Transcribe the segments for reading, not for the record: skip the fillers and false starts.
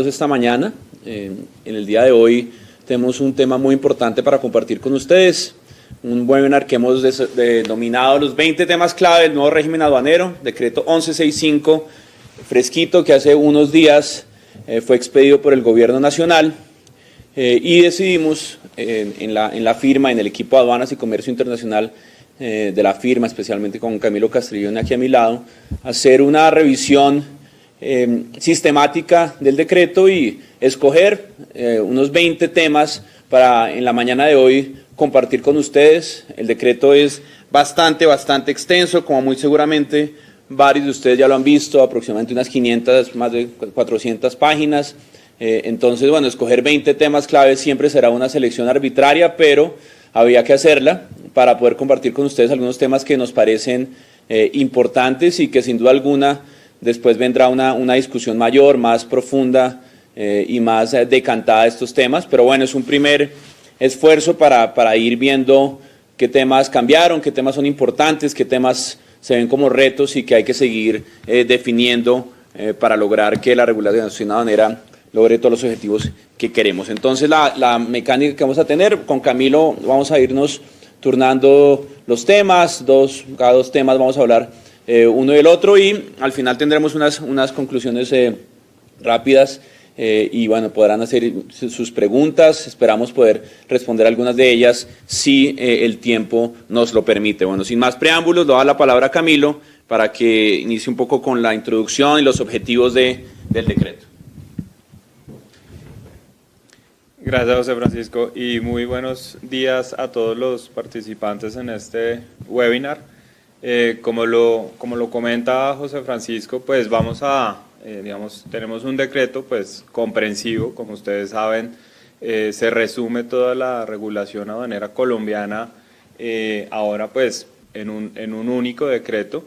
Esta mañana. En el día de hoy tenemos un tema muy importante para compartir con ustedes, un webinar que hemos denominado los 20 temas clave del nuevo régimen aduanero, decreto 1165, fresquito, que hace unos días fue expedido por el gobierno nacional, y decidimos en la firma, en el equipo de aduanas y comercio internacional de la firma, especialmente con Camilo Castrillón aquí a mi lado, hacer una revisión sistemática del decreto y escoger unos 20 temas para en la mañana de hoy compartir con ustedes. El decreto es bastante extenso, como muy seguramente varios de ustedes ya lo han visto, aproximadamente unas 500, más de 400 páginas. Entonces, bueno, escoger 20 temas claves siempre será una selección arbitraria, pero había que hacerla para poder compartir con ustedes algunos temas que nos parecen importantes y que sin duda alguna después vendrá una discusión mayor, más profunda y más decantada de estos temas. Pero bueno, es un primer esfuerzo para ir viendo qué temas cambiaron, qué temas son importantes, qué temas se ven como retos y que hay que seguir definiendo para lograr que la regulación aduanera logre todos los objetivos que queremos. Entonces, la mecánica que vamos a tener, con Camilo vamos a irnos turnando los temas, cada dos temas vamos a hablar uno y el otro, y al final tendremos unas conclusiones rápidas y bueno, podrán hacer sus preguntas. Esperamos poder responder algunas de ellas si el tiempo nos lo permite. Bueno, sin más preámbulos, le doy la palabra a Camilo para que inicie un poco con la introducción y los objetivos del decreto. Gracias, José Francisco, y muy buenos días a todos los participantes en este webinar. Como lo comenta José Francisco, pues vamos a, tenemos un decreto pues comprensivo. Como ustedes saben, se resume toda la regulación aduanera colombiana ahora pues en un único decreto.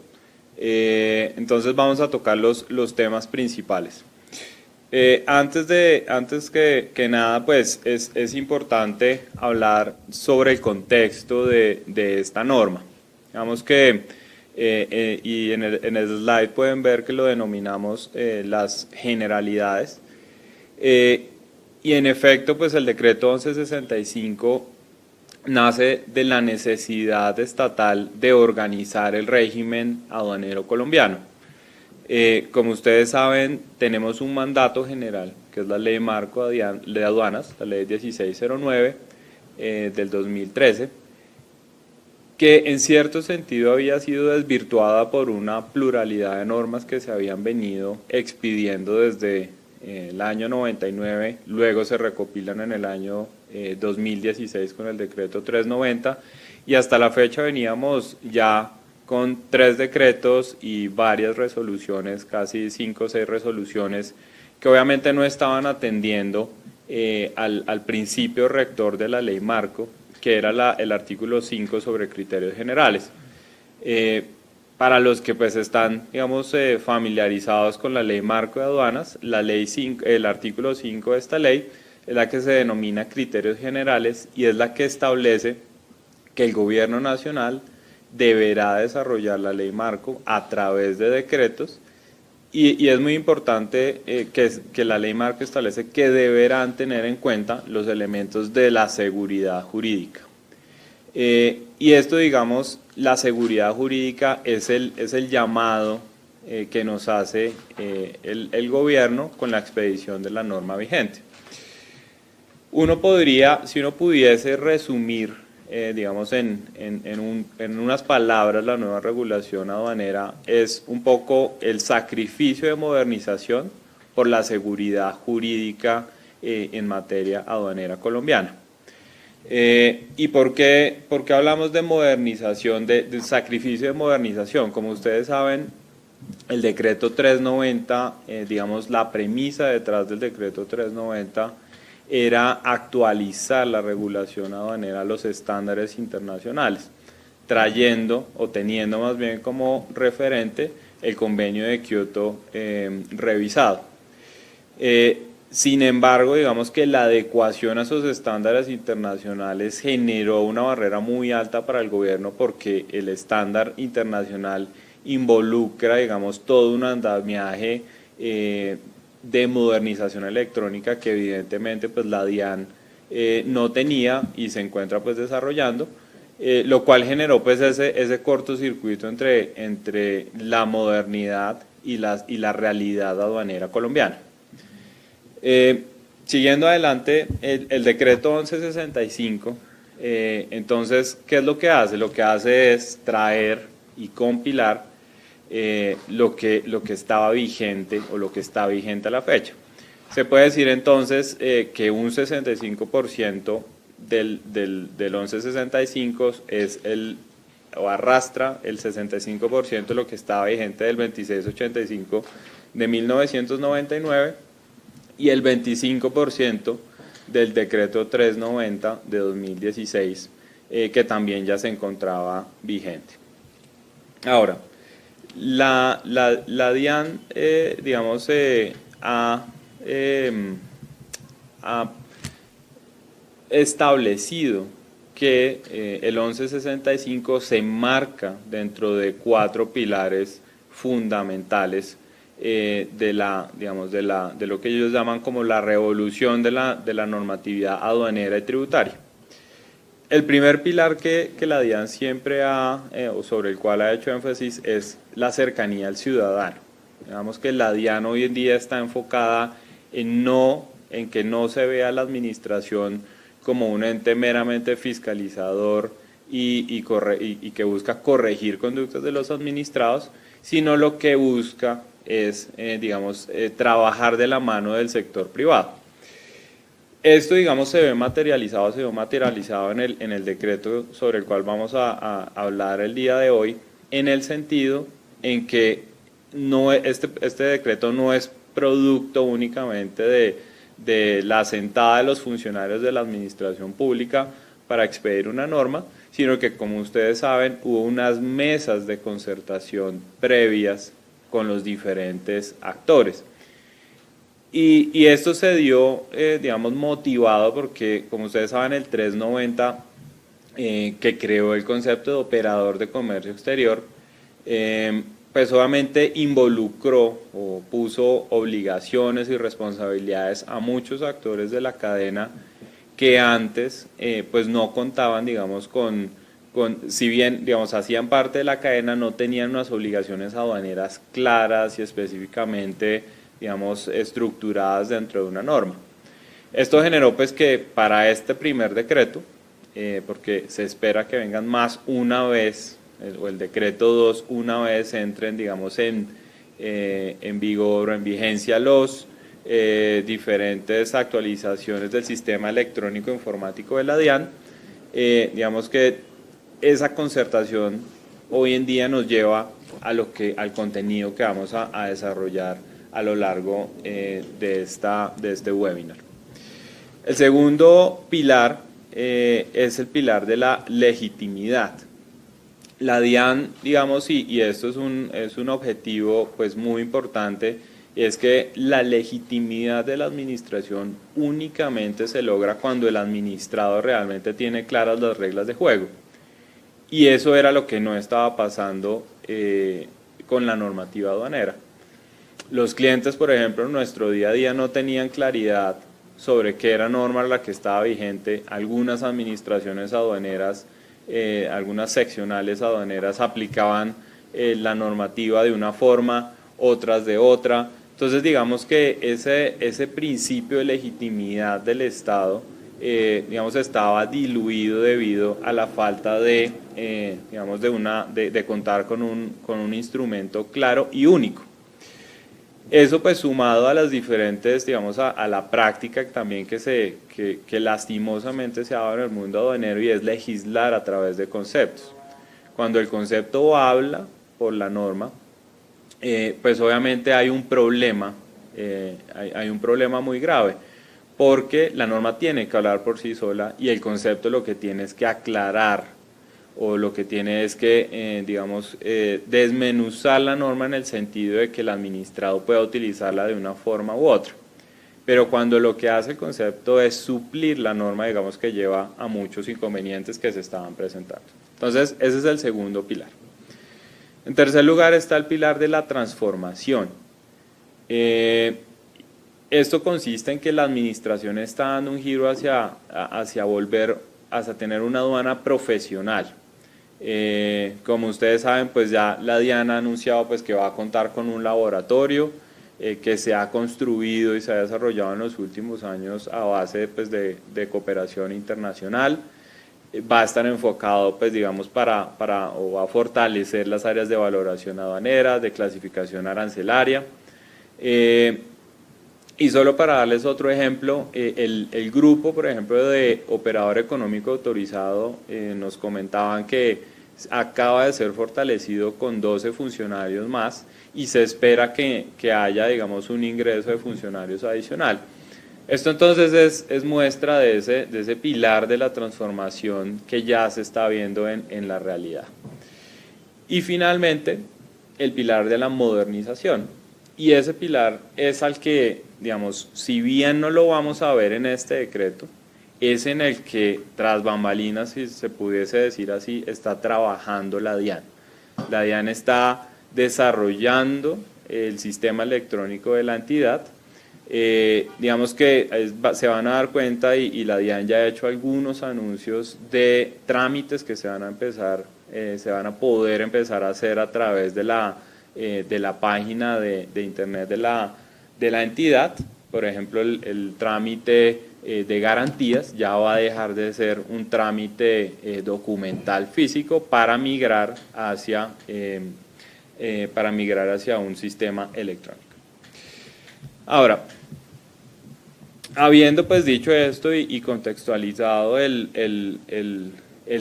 Entonces vamos a tocar los temas principales. Antes que nada, pues es importante hablar sobre el contexto de esta norma. Digamos que, y en el slide pueden ver que lo denominamos las generalidades. Y en efecto, pues el decreto 1165 nace de la necesidad estatal de organizar el régimen aduanero colombiano. Como ustedes saben, tenemos un mandato general, que es la Ley Marco de Aduanas, la Ley 1609 del 2013, que en cierto sentido había sido desvirtuada por una pluralidad de normas que se habían venido expidiendo desde el año 99, luego se recopilan en el año 2016 con el decreto 390, y hasta la fecha veníamos ya con 3 decretos y varias resoluciones, casi 5 o 6 resoluciones, que obviamente no estaban atendiendo al principio rector de la ley marco, que era el artículo 5 sobre criterios generales. Para los que pues están, digamos, familiarizados con la ley marco de aduanas, el artículo 5 de esta ley es la que se denomina criterios generales y es la que establece que el gobierno nacional deberá desarrollar la ley marco a través de decretos, y es muy importante que la ley marco establece que deberán tener en cuenta los elementos de la seguridad jurídica. Y esto, digamos, la seguridad jurídica es el llamado que nos hace el gobierno con la expedición de la norma vigente. Si uno pudiese resumir digamos, en unas palabras, la nueva regulación aduanera es un poco el sacrificio de modernización por la seguridad jurídica en materia aduanera colombiana. ¿Y por qué hablamos de modernización, del sacrificio de modernización? Como ustedes saben, el decreto 390, digamos, la premisa detrás del decreto 390 era actualizar la regulación aduanera a los estándares internacionales, trayendo o teniendo más bien como referente el convenio de Kioto revisado. Sin embargo, digamos que la adecuación a esos estándares internacionales generó una barrera muy alta para el gobierno, porque el estándar internacional involucra, digamos, todo un andamiaje de modernización electrónica que evidentemente pues la DIAN no tenía y se encuentra pues desarrollando, lo cual generó pues ese cortocircuito entre la modernidad y la realidad aduanera colombiana. Siguiendo adelante, el decreto 1165, entonces, ¿qué es lo que hace? Lo que hace es traer y compilar lo que estaba vigente o lo que está vigente a la fecha. Se puede decir entonces que un 65% del 1165 es o arrastra el 65% de lo que estaba vigente del 2685 de 1999 y el 25% del decreto 390 de 2016 que también ya se encontraba vigente. Ahora, la DIAN, digamos, ha establecido que el 1165 se marca dentro de 4 pilares fundamentales de lo que ellos llaman como la revolución de la normatividad aduanera y tributaria. El primer pilar que la DIAN siempre o sobre el cual ha hecho énfasis es la cercanía al ciudadano. Digamos que la DIAN hoy en día está enfocada en que no se vea la administración como un ente meramente fiscalizador y que busca corregir conductas de los administrados, sino lo que busca es, trabajar de la mano del sector privado. Esto, digamos, se vio materializado en el decreto sobre el cual vamos a hablar el día de hoy, en el sentido en que este decreto no es producto únicamente de la sentada de los funcionarios de la administración pública para expedir una norma, sino que, como ustedes saben, hubo unas mesas de concertación previas con los diferentes actores. Y esto se dio, motivado porque, como ustedes saben, el 390, que creó el concepto de operador de comercio exterior, pues obviamente involucró o puso obligaciones y responsabilidades a muchos actores de la cadena que antes pues no contaban, si bien, hacían parte de la cadena, no tenían unas obligaciones aduaneras claras y específicamente, estructuradas dentro de una norma. Esto generó pues que para este primer decreto, porque se espera que vengan más una vez, o el decreto 2 una vez entren, en vigor o en vigencia los diferentes actualizaciones del sistema electrónico informático de la DIAN, que esa concertación hoy en día nos lleva al contenido que vamos a desarrollar a lo largo de este webinar. El segundo pilar es el pilar de la legitimidad. La DIAN, y esto es un objetivo pues muy importante, es que la legitimidad de la administración únicamente se logra cuando el administrado realmente tiene claras las reglas de juego. Y eso era lo que no estaba pasando con la normativa aduanera. Los clientes, por ejemplo, en nuestro día a día no tenían claridad sobre qué era norma la que estaba vigente. Algunas administraciones aduaneras, algunas seccionales aduaneras aplicaban la normativa de una forma, otras de otra. Entonces, digamos que ese principio de legitimidad del Estado, estaba diluido debido a la falta de contar con un instrumento claro y único. Eso pues sumado a las diferentes, a la práctica también que lastimosamente se ha dado en el mundo aduanero, y es legislar a través de conceptos. Cuando el concepto habla por la norma, pues obviamente hay un problema, hay un problema muy grave, porque la norma tiene que hablar por sí sola y el concepto lo que tiene es que aclarar, o lo que tiene es que, desmenuzar la norma en el sentido de que el administrado pueda utilizarla de una forma u otra. Pero cuando lo que hace el concepto es suplir la norma, que lleva a muchos inconvenientes que se estaban presentando. Entonces, ese es el segundo pilar. En tercer lugar está el pilar de la transformación. Esto consiste en que la administración está dando un giro hacia tener una aduana profesional. Como ustedes saben, pues ya la DIAN ha anunciado pues que va a contar con un laboratorio que se ha construido y se ha desarrollado en los últimos años a base pues, de cooperación internacional. Va a estar enfocado, pues digamos, o va a fortalecer las áreas de valoración aduanera, de clasificación arancelaria. Y solo para darles otro ejemplo, el grupo, por ejemplo, de operador económico autorizado, nos comentaban que acaba de ser fortalecido con 12 funcionarios más y se espera que haya, digamos, un ingreso de funcionarios adicional. Esto entonces es muestra de ese pilar de la transformación que ya se está viendo en la realidad. Y finalmente, el pilar de la modernización. Y ese pilar es al que, digamos, si bien no lo vamos a ver en este decreto, es en el que, tras bambalinas, si se pudiese decir así, está trabajando la DIAN. La DIAN está desarrollando el sistema electrónico de la entidad. Digamos que se van a dar cuenta y la DIAN ya ha hecho algunos anuncios de trámites que se van a poder empezar a hacer a través de la página de internet de la entidad. Por ejemplo, el trámite de garantías ya va a dejar de ser un trámite documental físico para migrar hacia un sistema electrónico. Ahora, habiendo pues dicho esto y contextualizado el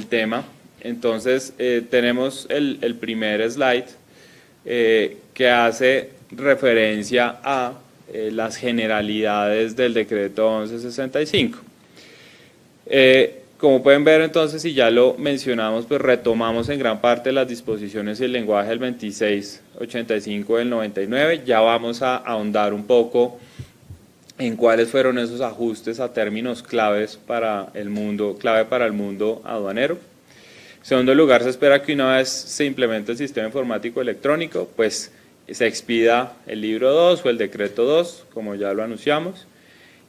tema, entonces tenemos el primer slide que hace referencia a las generalidades del decreto 1165. Como pueden ver entonces, y ya lo mencionamos, pues retomamos en gran parte las disposiciones y el lenguaje del 2685 del 99. Ya vamos a ahondar un poco en cuáles fueron esos ajustes a términos clave para el mundo aduanero. En segundo lugar, se espera que una vez se implemente el sistema informático electrónico, pues se expida el libro 2 o el decreto 2, como ya lo anunciamos.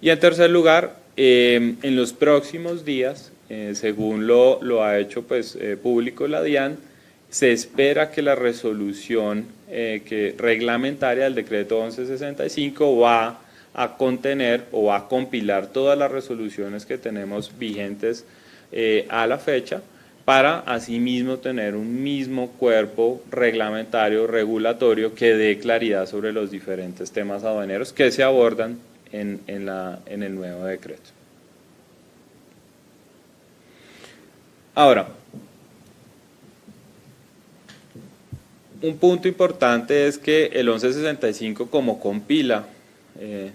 Y en tercer lugar, en los próximos días, según lo ha hecho pues, público la DIAN, se espera que la resolución reglamentaria del decreto 1165 va a contener o va a compilar todas las resoluciones que tenemos vigentes a la fecha, para asimismo tener un mismo cuerpo reglamentario, regulatorio, que dé claridad sobre los diferentes temas aduaneros que se abordan en el nuevo decreto. Ahora, un punto importante es que el 1165, como compila,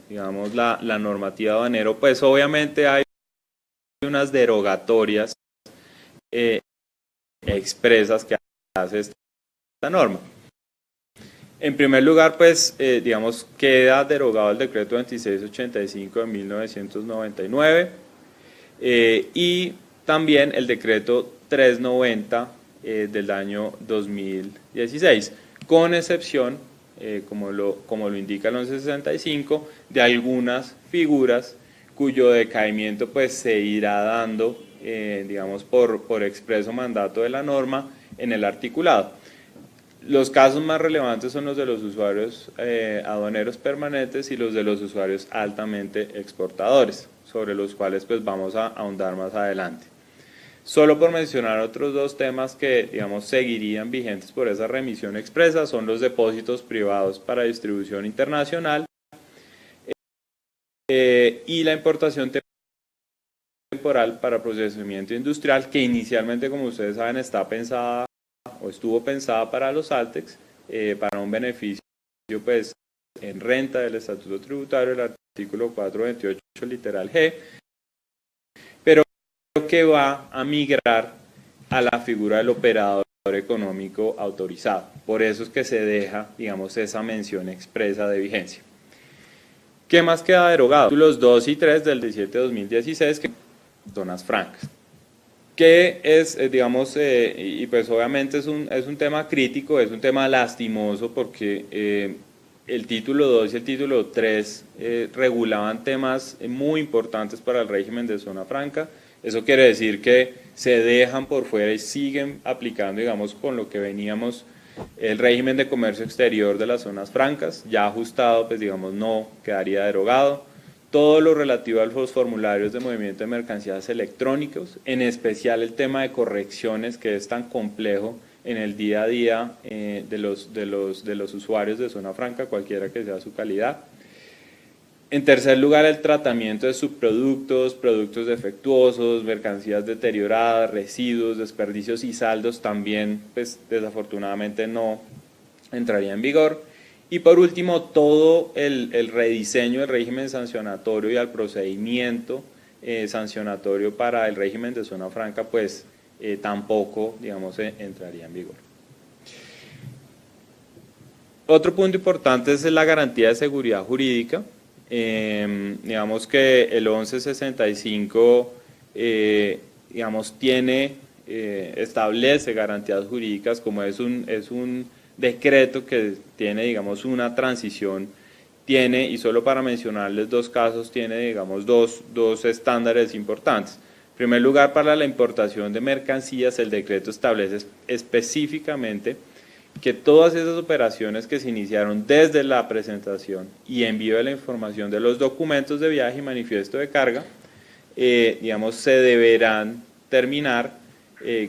digamos, la normativa aduanero, pues obviamente hay unas derogatorias expresas que hace esta norma. En primer lugar, pues, digamos, queda derogado el decreto 2685 de 1999 y también el decreto 390 del año 2016, con excepción, como lo indica el 1165, de algunas figuras cuyo decaimiento pues, se irá dando digamos, por expreso mandato de la norma en el articulado. Los casos más relevantes son los de los usuarios aduaneros permanentes y los de los usuarios altamente exportadores, sobre los cuales pues, vamos a ahondar más adelante. Solo por mencionar otros dos temas que, digamos, seguirían vigentes por esa remisión expresa, son los depósitos privados para distribución internacional y la importación temporal para procesamiento industrial, que inicialmente, como ustedes saben, está pensada o estuvo pensada para los Altex, para un beneficio pues, en renta del Estatuto Tributario, el artículo 428, literal G, pero que va a migrar a la figura del operador económico autorizado. Por eso es que se deja, digamos, esa mención expresa de vigencia. ¿Qué más queda derogado? Los 2 y 3 del 17/2016, que zonas francas, que es, digamos, y pues obviamente es un tema crítico, es un tema lastimoso porque el título 2 y el título 3 regulaban temas muy importantes para el régimen de zona franca. Eso quiere decir que se dejan por fuera y siguen aplicando, digamos, con lo que veníamos, el régimen de comercio exterior de las zonas francas, ya ajustado, pues digamos, no quedaría derogado. Todo lo relativo a los formularios de movimiento de mercancías electrónicos, en especial el tema de correcciones, que es tan complejo en el día a día de los usuarios de zona franca, cualquiera que sea su calidad. En tercer lugar, el tratamiento de subproductos, productos defectuosos, mercancías deterioradas, residuos, desperdicios y saldos también, pues desafortunadamente no entraría en vigor. Y por último, todo el rediseño del régimen sancionatorio y al procedimiento sancionatorio para el régimen de zona franca, pues tampoco, digamos, entraría en vigor. Otro punto importante es la garantía de seguridad jurídica. Digamos que el 1165 digamos, establece garantías jurídicas, como es un decreto que tiene, digamos, una transición, tiene, y solo para mencionarles dos casos, tiene, digamos, dos estándares importantes. En primer lugar, para la importación de mercancías, el decreto establece específicamente que todas esas operaciones que se iniciaron desde la presentación y envío de la información de los documentos de viaje y manifiesto de carga, digamos, se deberán terminar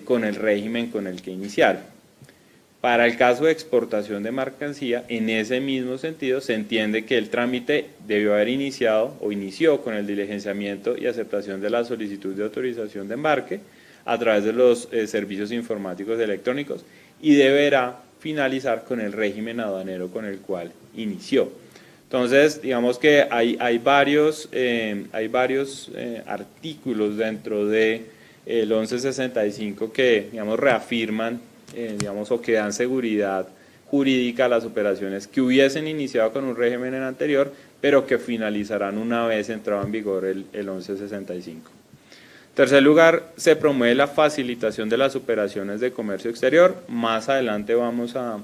con el régimen con el que iniciaron. Para el caso de exportación de mercancía, en ese mismo sentido, se entiende que el trámite debió haber iniciado o inició con el diligenciamiento y aceptación de la solicitud de autorización de embarque a través de los servicios informáticos electrónicos y deberá finalizar con el régimen aduanero con el cual inició. Entonces, digamos que hay varios artículos dentro del 1165 que, digamos, reafirman, digamos, o que dan seguridad jurídica a las operaciones que hubiesen iniciado con un régimen anterior, pero que finalizarán una vez entrado en vigor el 1165. En tercer lugar, se promueve la facilitación de las operaciones de comercio exterior. Más adelante vamos a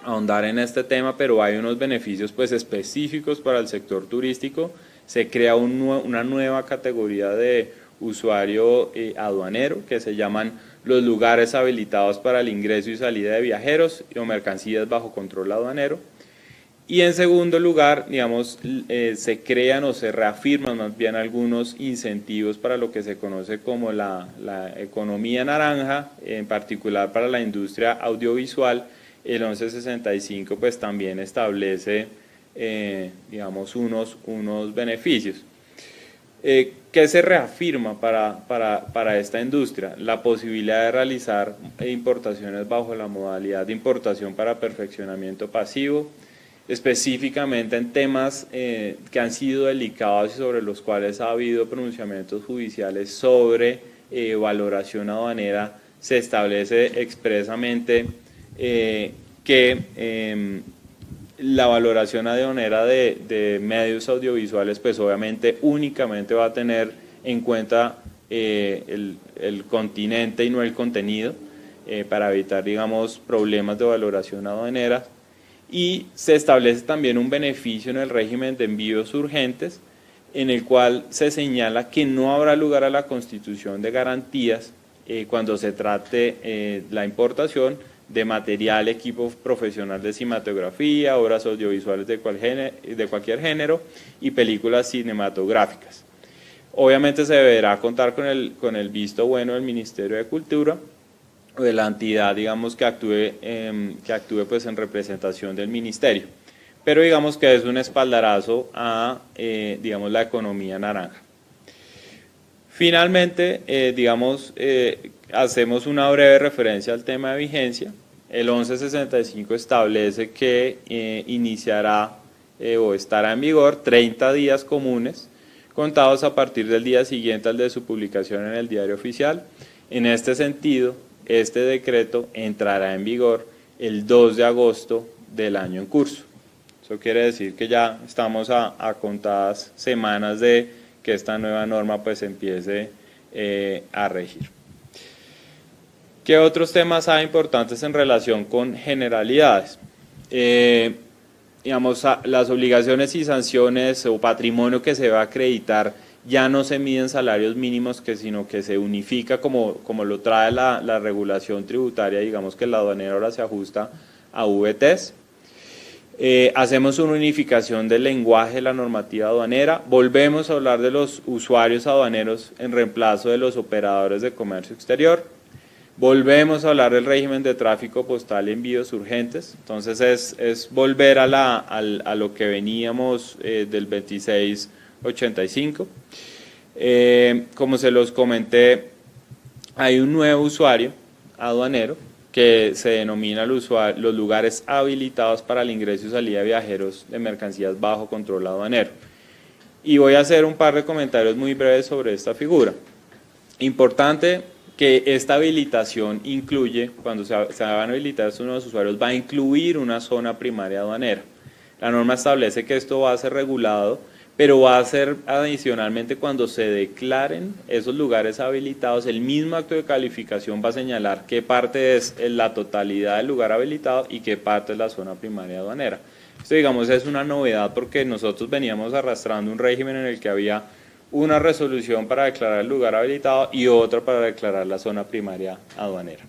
ahondar en este tema, pero hay unos beneficios, pues, específicos para el sector turístico. Se crea una nueva categoría de usuario aduanero, que se llaman los lugares habilitados para el ingreso y salida de viajeros o mercancías bajo control aduanero. Y en segundo lugar, digamos, se crean o se reafirman más bien algunos incentivos para lo que se conoce como la economía naranja, en particular para la industria audiovisual. El 1165 pues también establece, digamos, unos beneficios. ¿Qué se reafirma para esta industria? La posibilidad de realizar importaciones bajo la modalidad de importación para perfeccionamiento pasivo, específicamente en temas que han sido delicados y sobre los cuales ha habido pronunciamientos judiciales sobre valoración aduanera. Se establece expresamente que la valoración aduanera de medios audiovisuales, pues obviamente únicamente va a tener en cuenta el continente y no el contenido, para evitar, digamos, problemas de valoración aduanera. Y se establece también un beneficio en el régimen de envíos urgentes, en el cual se señala que no habrá lugar a la constitución de garantías cuando se trate la importación de material, equipo profesional de cinematografía, obras audiovisuales de cualquier género y películas cinematográficas. Obviamente se deberá contar con el visto bueno del Ministerio de Cultura o de la entidad, digamos, que actúe pues en representación del ministerio, pero digamos que es un espaldarazo a digamos, la economía naranja. Finalmente, digamos, hacemos una breve referencia al tema de vigencia. El 1165 establece que iniciará o estará en vigor 30 días comunes, contados a partir del día siguiente al de su publicación en el Diario Oficial. En este sentido, este decreto entrará en vigor el 2 de agosto del año en curso. Eso quiere decir que ya estamos a contadas semanas de que esta nueva norma pues empiece a regir. ¿Qué otros temas hay importantes en relación con generalidades? digamos, las obligaciones y sanciones o patrimonio que se va a acreditar ya no se miden salarios mínimos, sino que se unifica como lo trae la regulación tributaria, digamos que la aduanera ahora se ajusta a VTs. Hacemos una unificación del lenguaje de la normativa aduanera, volvemos a hablar de los usuarios aduaneros en reemplazo de los operadores de comercio exterior, volvemos a hablar del régimen de tráfico postal y envíos urgentes, entonces es volver a lo que veníamos del 2685. Como se los comenté, hay un nuevo usuario aduanero que se denomina los lugares habilitados para el ingreso y salida de viajeros de mercancías bajo control aduanero. Y voy a hacer un par de comentarios muy breves sobre esta figura. Importante que esta habilitación incluye, cuando se van a habilitar estos nuevos usuarios, va a incluir una zona primaria aduanera. La norma establece que esto va a ser regulado, pero va a ser adicionalmente cuando se declaren esos lugares habilitados, el mismo acto de calificación va a señalar qué parte es la totalidad del lugar habilitado y qué parte es la zona primaria aduanera. Esto, digamos, es una novedad porque nosotros veníamos arrastrando un régimen en el que había una resolución para declarar el lugar habilitado y otra para declarar la zona primaria aduanera.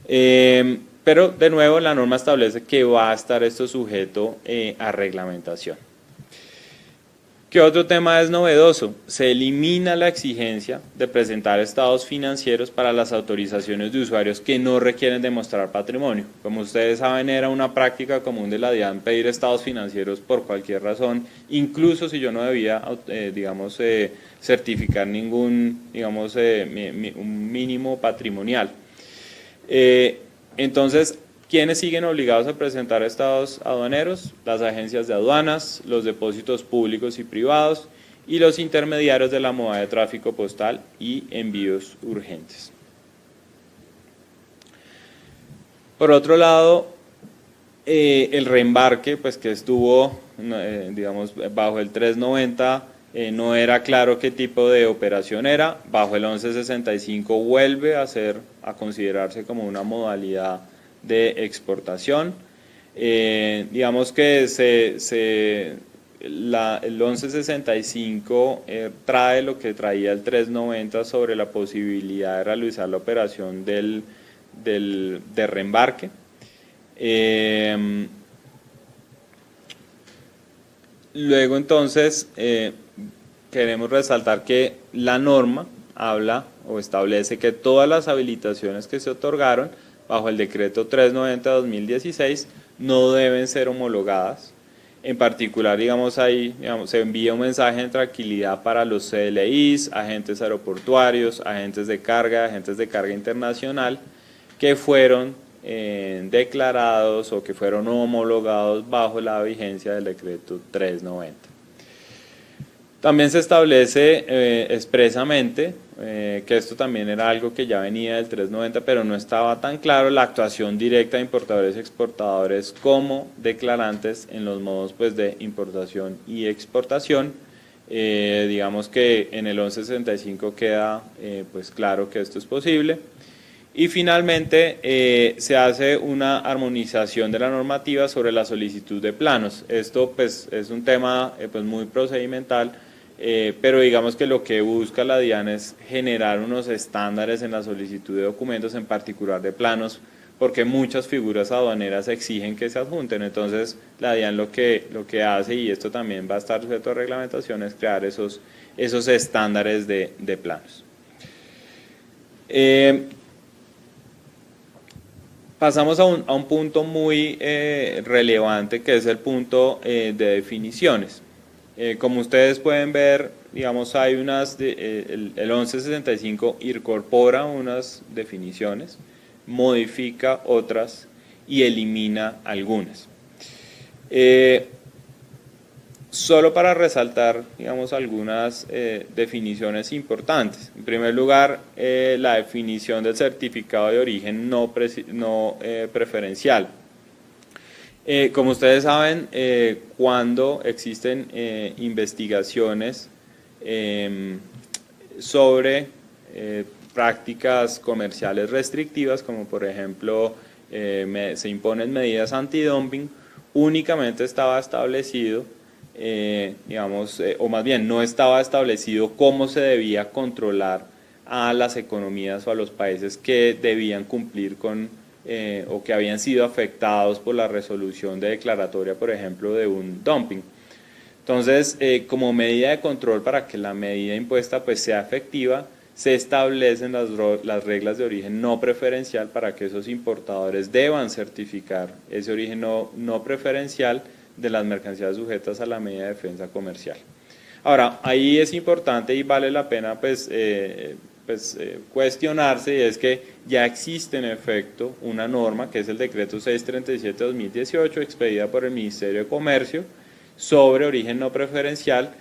Pero, de nuevo, la norma establece que va a estar esto sujeto a reglamentación. ¿Qué otro tema es novedoso? Se elimina la exigencia de presentar estados financieros para las autorizaciones de usuarios que no requieren demostrar patrimonio. Como ustedes saben, era una práctica común de la DIAN pedir estados financieros por cualquier razón, incluso si yo no debía, certificar ningún, un mínimo patrimonial. Entonces, ¿quiénes siguen obligados a presentar estados aduaneros? Las agencias de aduanas, los depósitos públicos y privados y los intermediarios de la modalidad de tráfico postal y envíos urgentes. Por otro lado, el reembarque, pues que estuvo, bajo el 390, no era claro qué tipo de operación era. Bajo el 1165 vuelve a considerarse como una modalidad de exportación. Digamos que el 1165 trae lo que traía el 390 sobre la posibilidad de realizar la operación de reembarque. Luego entonces queremos resaltar que la norma habla o establece que todas las habilitaciones que se otorgaron bajo el decreto 390-2016 no deben ser homologadas. En particular, se envía un mensaje de tranquilidad para los CLIs, agentes aeroportuarios, agentes de carga internacional que fueron declarados o que fueron homologados bajo la vigencia del decreto 390. También se establece expresamente que esto también era algo que ya venía del 390, pero no estaba tan claro, la actuación directa de importadores y exportadores como declarantes en los modos de importación y exportación. Digamos que en el 1165 queda claro que esto es posible. Y finalmente se hace una armonización de la normativa sobre la solicitud de planos. Esto es un tema muy procedimental, pero digamos que lo que busca la DIAN es generar unos estándares en la solicitud de documentos, en particular de planos, porque muchas figuras aduaneras exigen que se adjunten. Entonces la DIAN lo que hace, y esto también va a estar sujeto a reglamentación, es crear esos estándares de planos. Pasamos a un punto muy relevante, que es el punto de definiciones. Como ustedes pueden ver, hay el 1165 incorpora unas definiciones, modifica otras y elimina algunas. Solo para resaltar, algunas definiciones importantes. En primer lugar, la definición del certificado de origen no preferencial. Como ustedes saben, cuando existen investigaciones sobre prácticas comerciales restrictivas, como por ejemplo se imponen medidas antidumping, únicamente estaba establecido, o más bien no estaba establecido cómo se debía controlar a las economías o a los países que debían cumplir con o que habían sido afectados por la resolución de declaratoria, por ejemplo, de un dumping. Entonces, como medida de control para que la medida impuesta pues sea efectiva, se establecen las reglas de origen no preferencial para que esos importadores deban certificar ese origen no preferencial de las mercancías sujetas a la medida de defensa comercial. Ahora, ahí es importante y vale la pena cuestionarse, y es que ya existe en efecto una norma que es el decreto 637-2018 expedida por el Ministerio de Comercio sobre origen no preferencial.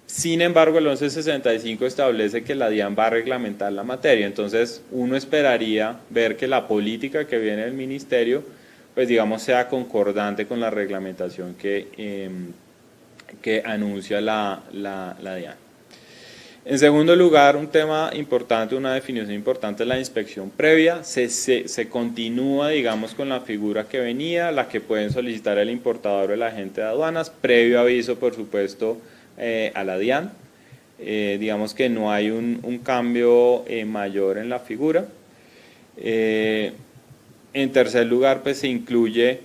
Sin embargo, el 1165 establece que la DIAN va a reglamentar la materia, entonces uno esperaría ver que la política que viene del ministerio pues digamos sea concordante con la reglamentación que anuncia la DIAN. En segundo lugar, un tema importante, una definición importante es la inspección previa. Se continúa, digamos, con la figura que venía, la que pueden solicitar el importador o el agente de aduanas, previo aviso, por supuesto, a la DIAN. Digamos que no hay un cambio mayor en la figura. En tercer lugar, pues se incluye,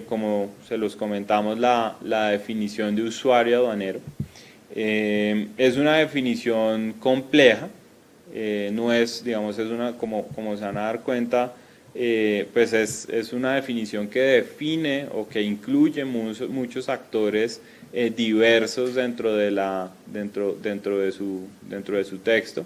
como se los comentamos, la definición de usuario aduanero. Es una definición compleja, no es, digamos, es una, como se van a dar cuenta, pues es una definición que define o que incluye muchos actores diversos dentro de su texto.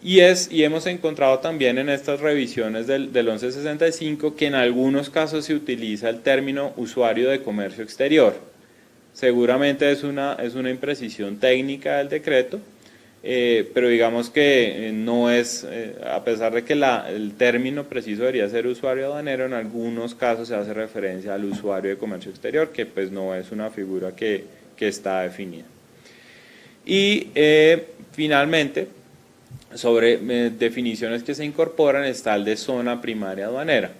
Y hemos encontrado también en estas revisiones del 1165 que en algunos casos se utiliza el término usuario de comercio exterior. Seguramente es una imprecisión técnica del decreto, pero digamos que no es, a pesar de que el término preciso debería ser usuario aduanero, en algunos casos se hace referencia al usuario de comercio exterior, que pues no es una figura que está definida. Y finalmente, sobre definiciones que se incorporan está el de zona primaria aduanera.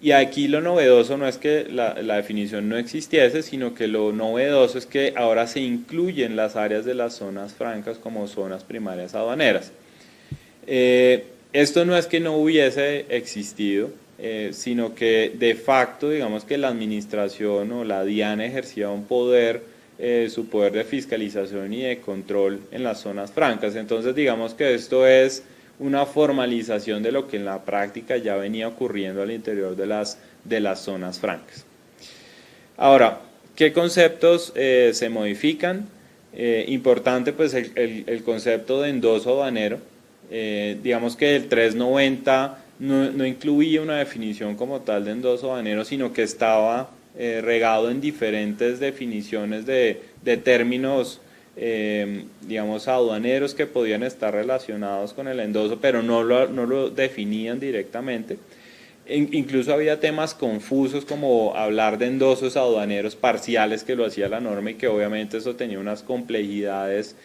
Y aquí lo novedoso no es que la definición no existiese, sino que lo novedoso es que ahora se incluyen las áreas de las zonas francas como zonas primarias aduaneras. Esto no es que no hubiese existido, sino que de facto, digamos que la administración o la DIAN ejercía un poder, su poder de fiscalización y de control en las zonas francas. Entonces digamos que esto es una formalización de lo que en la práctica ya venía ocurriendo al interior de las zonas francas. Ahora, ¿qué conceptos se modifican? Importante pues el concepto de endoso aduanero. Digamos que el 390 no incluía una definición como tal de endoso aduanero, sino que estaba regado en diferentes definiciones de términos digamos aduaneros que podían estar relacionados con el endoso, pero no lo definían directamente. Incluso había temas confusos como hablar de endosos aduaneros parciales, que lo hacía la norma y que obviamente eso tenía unas complejidades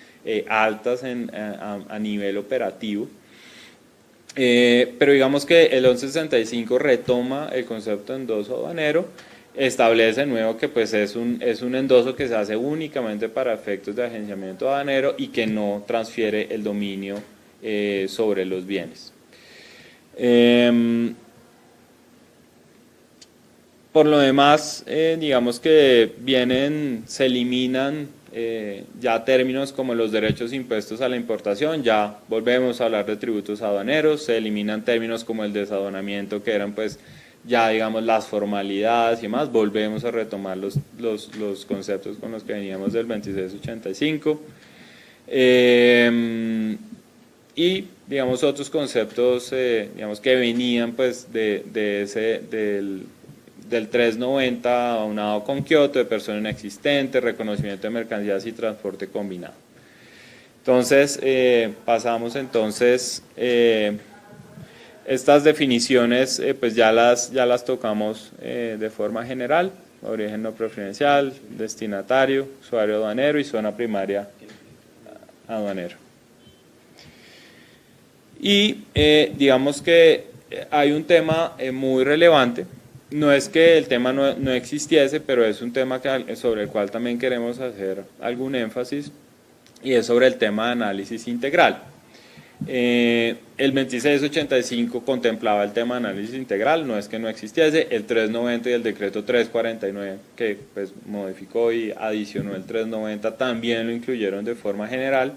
altas a nivel operativo. Pero digamos que el 1165 retoma el concepto de endoso aduanero, establece de nuevo que pues es un endoso que se hace únicamente para efectos de agenciamiento aduanero y que no transfiere el dominio sobre los bienes. Por lo demás, digamos que se eliminan ya términos como los derechos impuestos a la importación, ya volvemos a hablar de tributos aduaneros, se eliminan términos como el desaduanamiento, que eran pues ya digamos las formalidades y demás, volvemos a retomar los conceptos con los que veníamos del 2685, y digamos otros conceptos digamos que venían pues del 390 aunado con Kioto, de persona inexistente, reconocimiento de mercancías y transporte combinado. Entonces pasamos entonces estas definiciones pues ya las tocamos de forma general: origen no preferencial, destinatario, usuario aduanero y zona primaria aduanero. Y digamos que hay un tema muy relevante, no es que el tema no existiese, pero es un tema sobre el cual también queremos hacer algún énfasis, y es sobre el tema de análisis integral. El 2685 contemplaba el tema de análisis integral, no es que no existiese, el 390 y el decreto 349, que pues modificó y adicionó el 390, también lo incluyeron de forma general.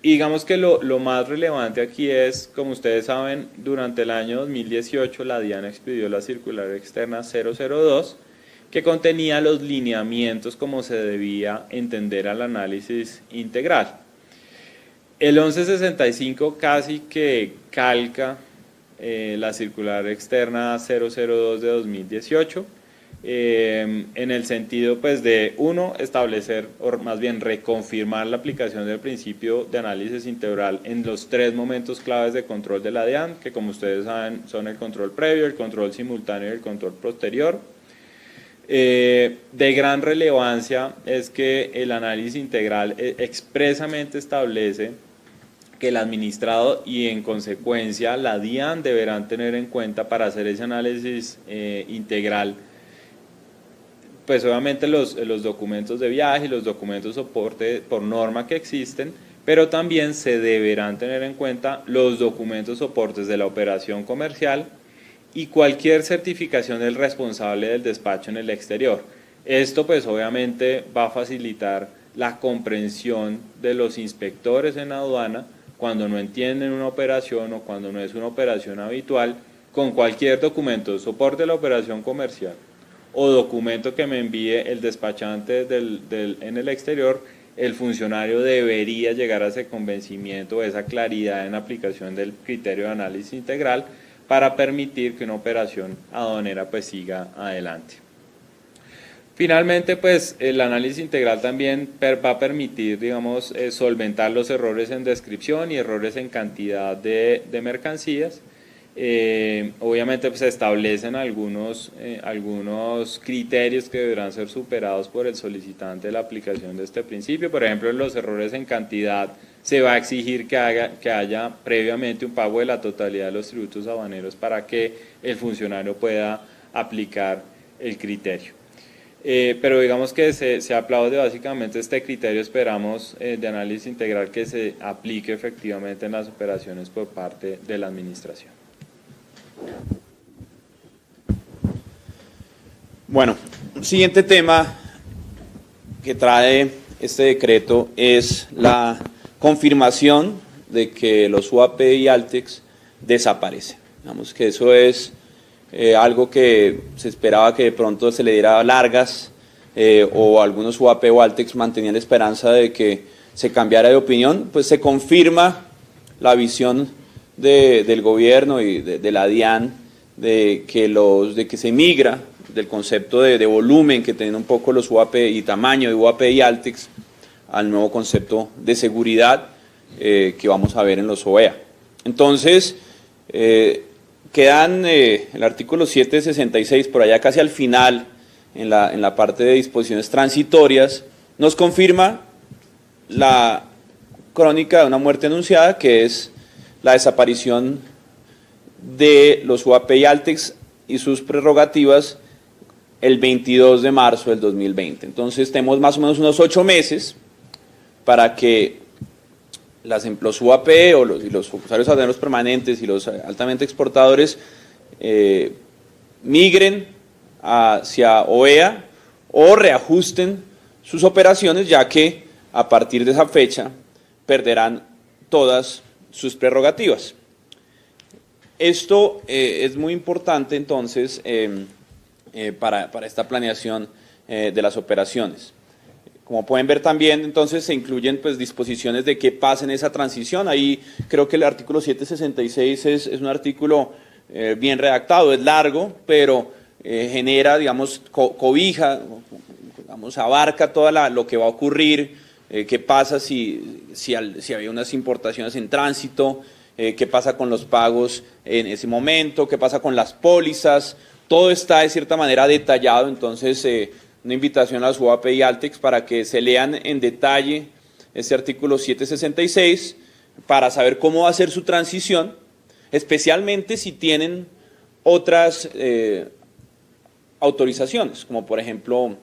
Y digamos que lo más relevante aquí es, como ustedes saben, durante el año 2018 la DIAN expidió la circular externa 002, que contenía los lineamientos como se debía entender al análisis integral. El 1165 casi que calca la circular externa 002 de 2018, en el sentido pues de, uno, establecer, o más bien reconfirmar la aplicación del principio de análisis integral en los 3 momentos claves de control de la DIAN, que como ustedes saben son el control previo, el control simultáneo y el control posterior. De gran relevancia es que el análisis integral expresamente establece que el administrado y en consecuencia la DIAN deberán tener en cuenta para hacer ese análisis integral, pues obviamente los documentos de viaje y los documentos soporte por norma que existen, pero también se deberán tener en cuenta los documentos soportes de la operación comercial y cualquier certificación del responsable del despacho en el exterior. Esto pues obviamente va a facilitar la comprensión de los inspectores en aduana cuando no entienden una operación o cuando no es una operación habitual, con cualquier documento, soporte de la operación comercial o documento que me envíe el despachante en el exterior, el funcionario debería llegar a ese convencimiento, esa claridad en aplicación del criterio de análisis integral para permitir que una operación aduanera pues siga adelante. Finalmente, pues el análisis integral también va a permitir, digamos, solventar los errores en descripción y errores en cantidad de mercancías. Obviamente pues, se establecen algunos criterios que deberán ser superados por el solicitante de la aplicación de este principio. Por ejemplo, en los errores en cantidad se va a exigir que haya previamente un pago de la totalidad de los tributos aduaneros para que el funcionario pueda aplicar el criterio. Pero digamos que se aplaude básicamente este criterio, esperamos, de análisis integral que se aplique efectivamente en las operaciones por parte de la administración. Bueno, un siguiente tema que trae este decreto es la confirmación de que los UAP y Altex desaparecen. Digamos que eso es algo que se esperaba que de pronto se le diera largas o algunos UAP o Altex mantenían la esperanza de que se cambiara de opinión, pues se confirma la visión del gobierno y de la DIAN de que se migra del concepto de volumen que tienen un poco los UAP y tamaño de UAP y Altex al nuevo concepto de seguridad que vamos a ver en los OEA. Entonces, quedan el artículo 766 por allá casi al final, en la parte de disposiciones transitorias, nos confirma la crónica de una muerte anunciada, que es la desaparición de los UAP y Altex y sus prerrogativas el 22 de marzo del 2020. Entonces tenemos más o menos unos 8 meses para que los UAP y los sucursales aduaneros permanentes y los altamente exportadores migren hacia OEA o reajusten sus operaciones, ya que a partir de esa fecha perderán todas sus prerrogativas. Esto es muy importante entonces para esta planeación de las operaciones. Como pueden ver también, entonces se incluyen pues, disposiciones de qué pasa en esa transición. Ahí creo que el artículo 766 es un artículo bien redactado, es largo, pero genera, digamos, cobija, digamos, abarca toda lo que va a ocurrir, qué pasa si había unas importaciones en tránsito, qué pasa con los pagos en ese momento, qué pasa con las pólizas. Todo está de cierta manera detallado, entonces una invitación a las UAP y Altex para que se lean en detalle este artículo 766 para saber cómo va a ser su transición, especialmente si tienen otras autorizaciones, como por ejemplo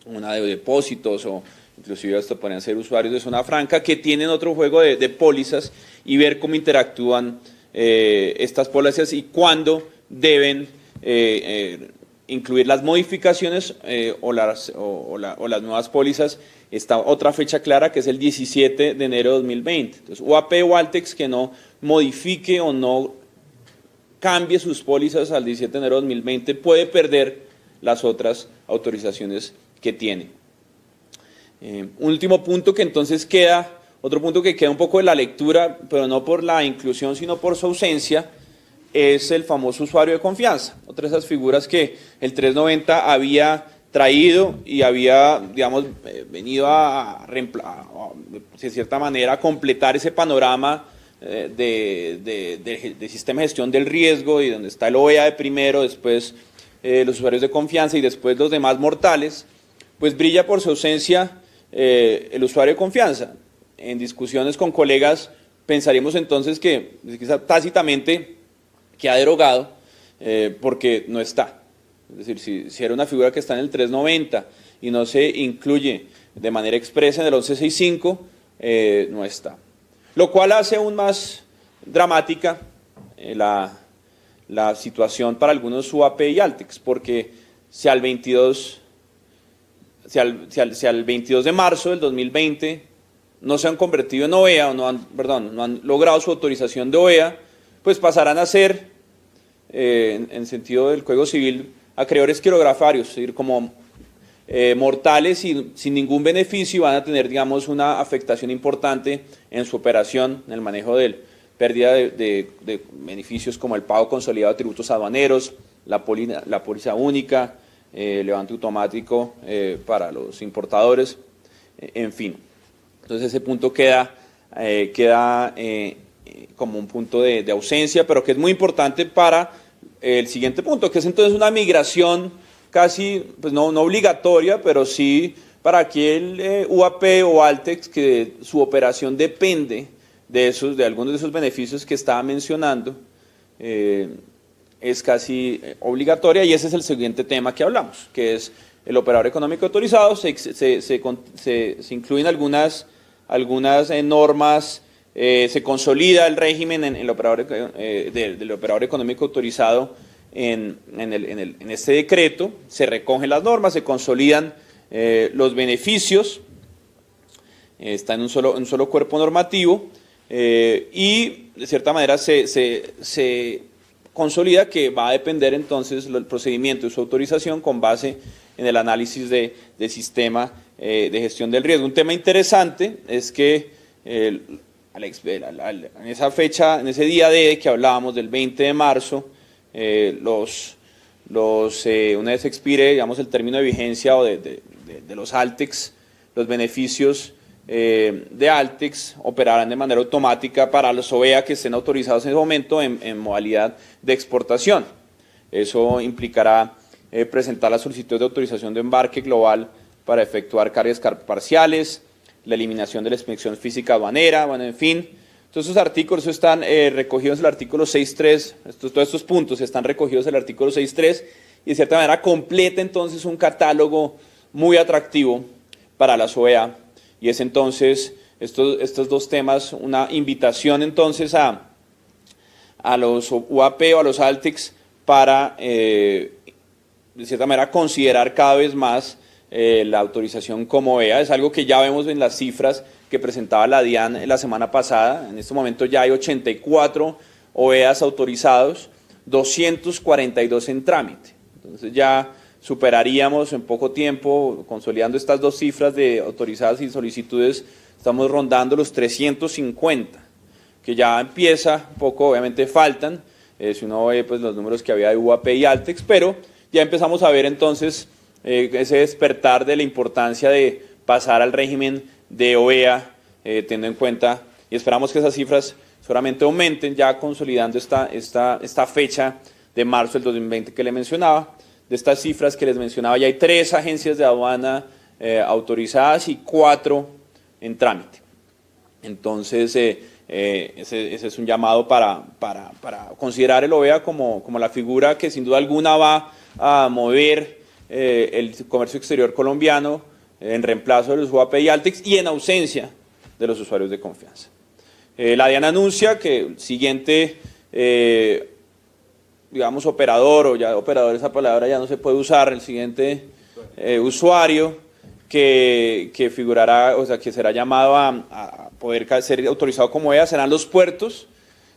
una de depósitos o inclusive hasta podrían ser usuarios de zona franca que tienen otro juego de pólizas y ver cómo interactúan estas pólizas y cuándo deben incluir las modificaciones o las nuevas pólizas. Está otra fecha clara que es el 17 de enero de 2020. Entonces, UAP o Altex que no modifique o no cambie sus pólizas al 17 de enero de 2020 puede perder las otras autorizaciones que tiene. Un último punto que entonces queda, otro punto que queda un poco de la lectura, pero no por la inclusión, sino por su ausencia, es el famoso usuario de confianza. Otra de esas figuras que el 390 había traído y había, digamos, venido de cierta manera, a completar ese panorama de sistema de gestión del riesgo y donde está el OEA de primero, después los usuarios de confianza y después los demás mortales, pues brilla por su ausencia el usuario de confianza. En discusiones con colegas pensaríamos entonces que quizá tácitamente queda derogado porque no está. Es decir, si era una figura que está en el 390 y no se incluye de manera expresa en el 1165, no está. Lo cual hace aún más dramática la situación para algunos UAP y Altex, porque si al 22 de marzo del 2020 no se han convertido en OEA o no han logrado su autorización de OEA, pues pasarán a ser, en sentido del Código Civil, acreedores quirografarios, es decir, como mortales y sin ningún beneficio, van a tener, digamos, una afectación importante en su operación, en el manejo de pérdida de beneficios como el pago consolidado de tributos aduaneros, la póliza única, levante automático para los importadores, en fin. Entonces ese punto queda como un punto de ausencia, pero que es muy importante para el siguiente punto, que es entonces una migración casi, pues no obligatoria, pero sí para aquel UAP o Altex que su operación depende de algunos de esos beneficios que estaba mencionando, es casi obligatoria, y ese es el siguiente tema que hablamos, que es el operador económico autorizado. Se incluyen algunas normas, se consolida el régimen del operador económico autorizado en este decreto, se recogen las normas, se consolidan los beneficios, está en un solo cuerpo normativo, y de cierta manera se consolida que va a depender entonces el procedimiento de su autorización con base en el análisis de sistema de gestión del riesgo. Un tema interesante es que en esa fecha, en ese día que hablábamos del 20 de marzo, una vez expire, digamos, el término de vigencia o de los Altex, los beneficios de Altex operarán de manera automática para los OEA que estén autorizados en ese momento en modalidad de exportación. Eso implicará presentar la solicitud de autorización de embarque global para efectuar cargas parciales, la eliminación de la inspección física aduanera, bueno, en fin. Todos esos artículos están recogidos en el artículo 6.3, todos estos puntos están recogidos en el artículo 6.3 y de cierta manera completa entonces un catálogo muy atractivo para las OEA, y es entonces estos dos temas una invitación entonces a los UAP o a los Altex para de cierta manera considerar cada vez más la autorización como OEA. Es algo que ya vemos en las cifras que presentaba la DIAN la semana pasada. En este momento ya hay 84 OEAs autorizados, 242 en trámite. Entonces ya superaríamos en poco tiempo, consolidando estas dos cifras de autorizadas y solicitudes, estamos rondando los 350, que ya empieza un poco, obviamente faltan, si uno ve pues los números que había de UAP y Altex, pero ya empezamos a ver entonces ese despertar de la importancia de pasar al régimen de OEA, teniendo en cuenta, y esperamos que esas cifras seguramente aumenten, ya consolidando esta fecha de marzo del 2020 que le mencionaba. De estas cifras que les mencionaba, ya hay 3 agencias de aduana autorizadas y 4 en trámite. Entonces, ese es un llamado para considerar el OEA como la figura que sin duda alguna va a mover el comercio exterior colombiano en reemplazo de los UAP y Altex y en ausencia de los usuarios de confianza. La DIAN anuncia que el siguiente, digamos, operador, o ya operador esa palabra ya no se puede usar, el siguiente usuario que figurará, o sea, que será llamado a poder ser autorizado como EA serán los puertos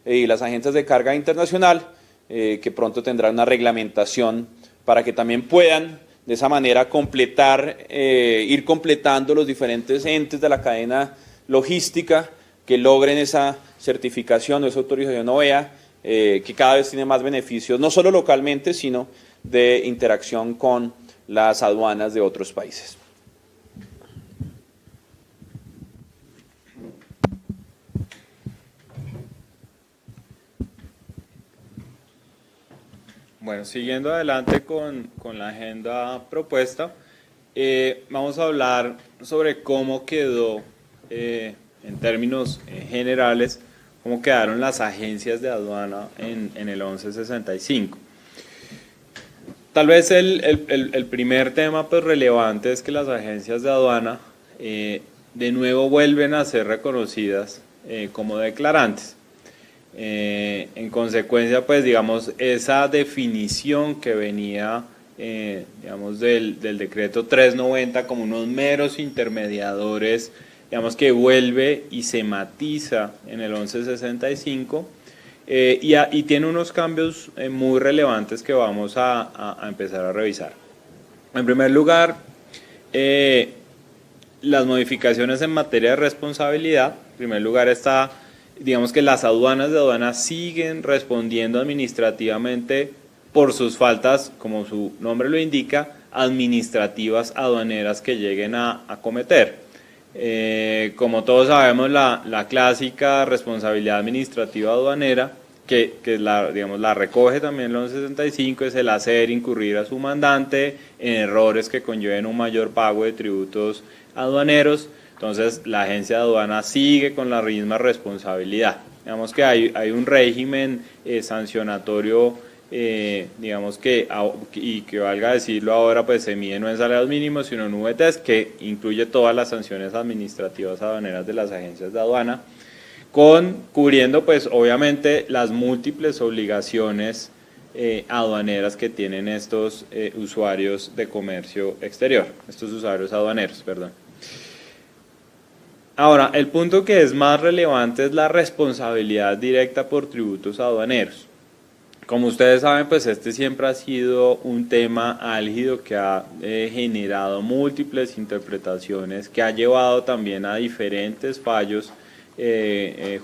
y las agencias de carga internacional, que pronto tendrán una reglamentación para que también puedan de esa manera completar, ir completando los diferentes entes de la cadena logística que logren esa certificación o esa autorización OEA, que cada vez tiene más beneficios, no solo localmente, sino de interacción con las aduanas de otros países. Bueno, siguiendo adelante con la agenda propuesta, vamos a hablar sobre cómo quedó, en términos generales, cómo quedaron las agencias de aduana en el 1165. Tal vez el primer tema pues, relevante es que las agencias de aduana de nuevo vuelven a ser reconocidas como declarantes. En consecuencia, pues digamos, esa definición que venía, digamos, del decreto 390 como unos meros intermediadores, digamos que vuelve y se matiza en el 1165 y tiene unos cambios muy relevantes que vamos a empezar a revisar. En primer lugar, las modificaciones en materia de responsabilidad. En primer lugar está, digamos que las aduanas de aduana siguen respondiendo administrativamente por sus faltas, como su nombre lo indica, administrativas aduaneras que lleguen a cometer. Como todos sabemos, la clásica responsabilidad administrativa aduanera, que la recoge también el 1165, es el hacer incurrir a su mandante en errores que conlleven un mayor pago de tributos aduaneros. Entonces, la agencia de aduana sigue con la misma responsabilidad. Digamos que hay un régimen sancionatorio, digamos que, y que valga decirlo ahora, pues se mide no en salarios mínimos, sino en VTs, que incluye todas las sanciones administrativas aduaneras de las agencias de aduana, cubriendo, pues, obviamente, las múltiples obligaciones aduaneras que tienen estos usuarios de comercio exterior, estos usuarios aduaneros, perdón. Ahora, el punto que es más relevante es la responsabilidad directa por tributos aduaneros. Como ustedes saben, pues este siempre ha sido un tema álgido que ha generado múltiples interpretaciones, que ha llevado también a diferentes fallos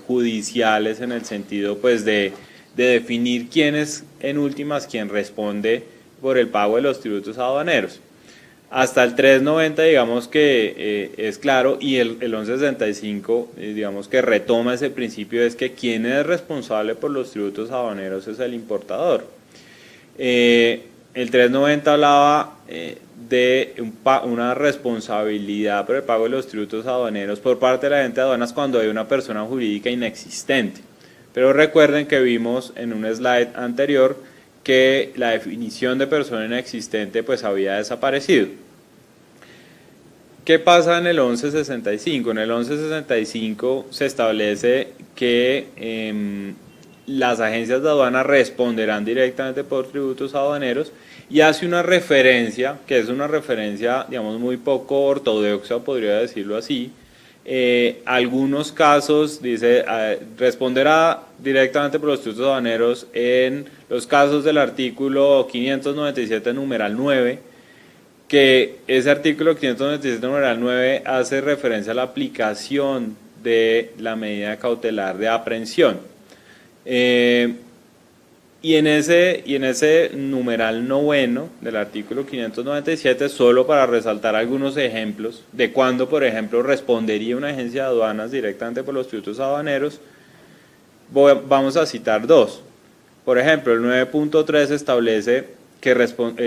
judiciales en el sentido pues de definir quién es en últimas quien responde por el pago de los tributos aduaneros. Hasta el 390 digamos que es claro, y el 1165 digamos que retoma ese principio, es que quien es responsable por los tributos aduaneros es el importador. El 390 hablaba de una responsabilidad por el pago de los tributos aduaneros por parte de la agente de aduanas cuando hay una persona jurídica inexistente. Pero recuerden que vimos en un slide anterior que la definición de persona inexistente pues había desaparecido. ¿Qué pasa en el 1165? En el 1165 se establece que las agencias de aduana responderán directamente por tributos aduaneros y hace una referencia, que es una referencia, digamos, muy poco ortodoxa, podría decirlo así. Algunos casos, dice, responderá directamente por los tributos aduaneros en los casos del artículo 597, numeral 9, que ese artículo 597, numeral 9, hace referencia a la aplicación de la medida cautelar de aprehensión. Y en ese numeral noveno del artículo 597, solo para resaltar algunos ejemplos de cuándo, por ejemplo, respondería una agencia de aduanas directamente por los tributos aduaneros, vamos a citar dos. Por ejemplo, el 9.3 establece que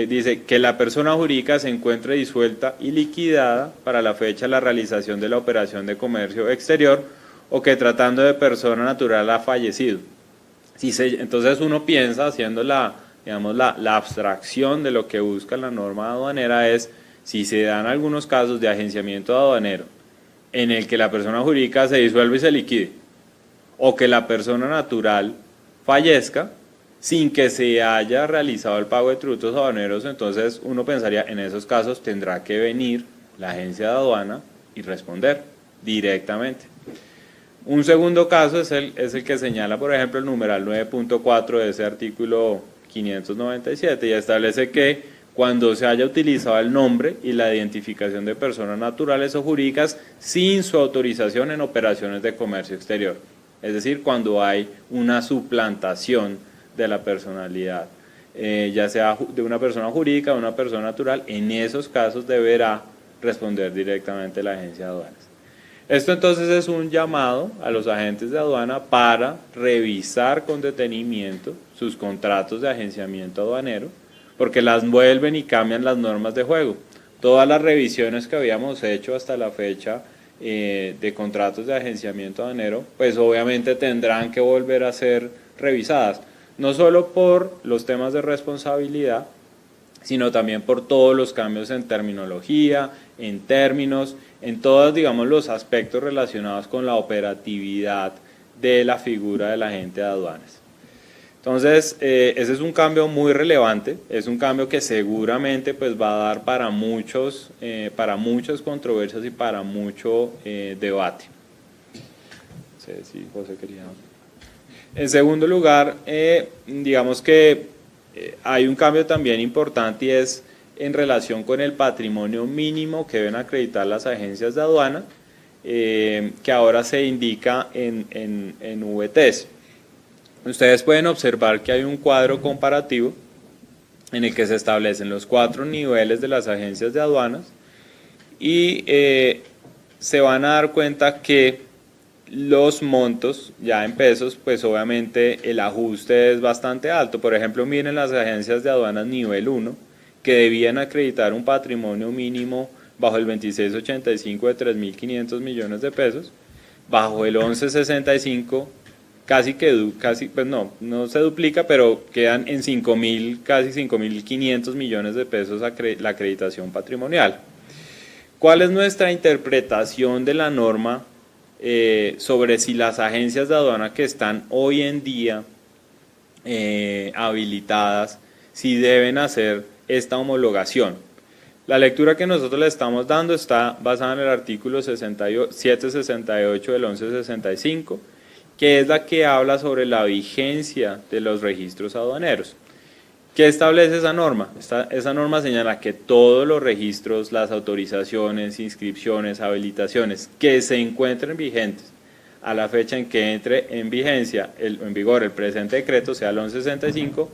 dice que la persona jurídica se encuentre disuelta y liquidada para la fecha de la realización de la operación de comercio exterior o que tratando de persona natural ha fallecido. Entonces uno piensa, haciendo digamos, la abstracción de lo que busca la norma aduanera, es si se dan algunos casos de agenciamiento aduanero en el que la persona jurídica se disuelve y se liquide, o que la persona natural fallezca sin que se haya realizado el pago de tributos aduaneros, entonces uno pensaría, en esos casos tendrá que venir la agencia de aduana y responder directamente. Un segundo caso es el que señala, por ejemplo, el numeral 9.4 de ese artículo 597, y establece que cuando se haya utilizado el nombre y la identificación de personas naturales o jurídicas sin su autorización en operaciones de comercio exterior. Es decir, cuando hay una suplantación de la personalidad, ya sea de una persona jurídica o una persona natural, en esos casos deberá responder directamente la agencia de aduanas. Esto entonces es un llamado a los agentes de aduana para revisar con detenimiento sus contratos de agenciamiento aduanero, porque las vuelven y cambian las normas de juego. Todas las revisiones que habíamos hecho hasta la fecha de contratos de agenciamiento aduanero, pues obviamente tendrán que volver a ser revisadas, no solo por los temas de responsabilidad, sino también por todos los cambios en terminología, en términos, en todos, digamos, los aspectos relacionados con la operatividad de la figura del agente de aduanas. Entonces, ese es un cambio muy relevante, es un cambio que seguramente pues, va a dar para muchas controversias y para mucho debate. No sé si José quería. En segundo lugar, digamos que hay un cambio también importante, y es en relación con el patrimonio mínimo que deben acreditar las agencias de aduana, que ahora se indica en VTs. Ustedes pueden observar que hay un cuadro comparativo en el que se establecen los 4 niveles de las agencias de aduanas, y se van a dar cuenta que los montos ya en pesos, pues obviamente el ajuste es bastante alto. Por ejemplo, miren las agencias de aduanas nivel 1, que debían acreditar un patrimonio mínimo bajo el 2685 de 3.500 millones de pesos, bajo el 1165 casi pues no se duplica, pero quedan en 5.000, casi 5.500 millones de pesos la acreditación patrimonial. ¿Cuál es nuestra interpretación de la norma sobre si las agencias de aduana que están hoy en día habilitadas, si deben hacer esta homologación? La lectura que nosotros le estamos dando está basada en el artículo 768 del 1165, que es la que habla sobre la vigencia de los registros aduaneros. ¿Qué establece esa norma? Esa norma señala que todos los registros, las autorizaciones, inscripciones, habilitaciones que se encuentren vigentes a la fecha en que entre en vigencia, en vigor el presente decreto, sea el 1165,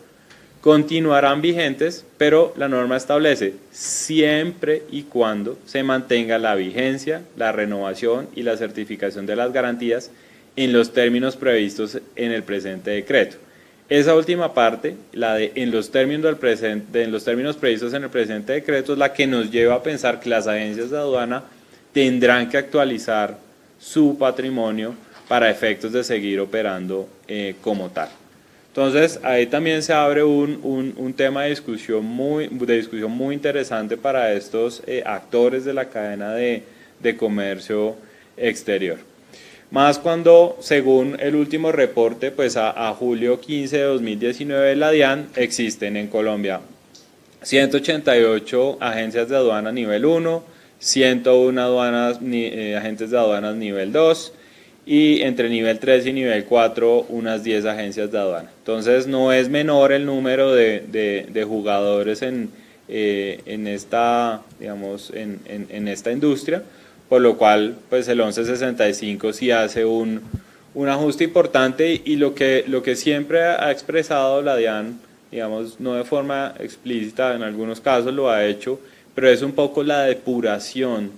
continuarán vigentes, pero la norma establece siempre y cuando se mantenga la vigencia, la renovación y la certificación de las garantías en los términos previstos en el presente decreto. Esa última parte, la de en los términos previstos en el presente decreto, es la que nos lleva a pensar que las agencias de aduana tendrán que actualizar su patrimonio para efectos de seguir operando como tal. Entonces, ahí también se abre un tema de discusión muy interesante para estos actores de la cadena de comercio exterior. Más cuando, según el último reporte, pues a julio 15 de 2019 de la DIAN, existen en Colombia 188 agencias de aduana nivel 1, 101 agentes de aduanas nivel 2, y entre nivel 3 y nivel 4 unas 10 agencias de aduana. Entonces no es menor el número de jugadores en esta, digamos, en esta industria, por lo cual pues el 1165 sí hace un ajuste importante, y lo que siempre ha expresado la DIAN, digamos, no de forma explícita, en algunos casos lo ha hecho, pero es un poco la depuración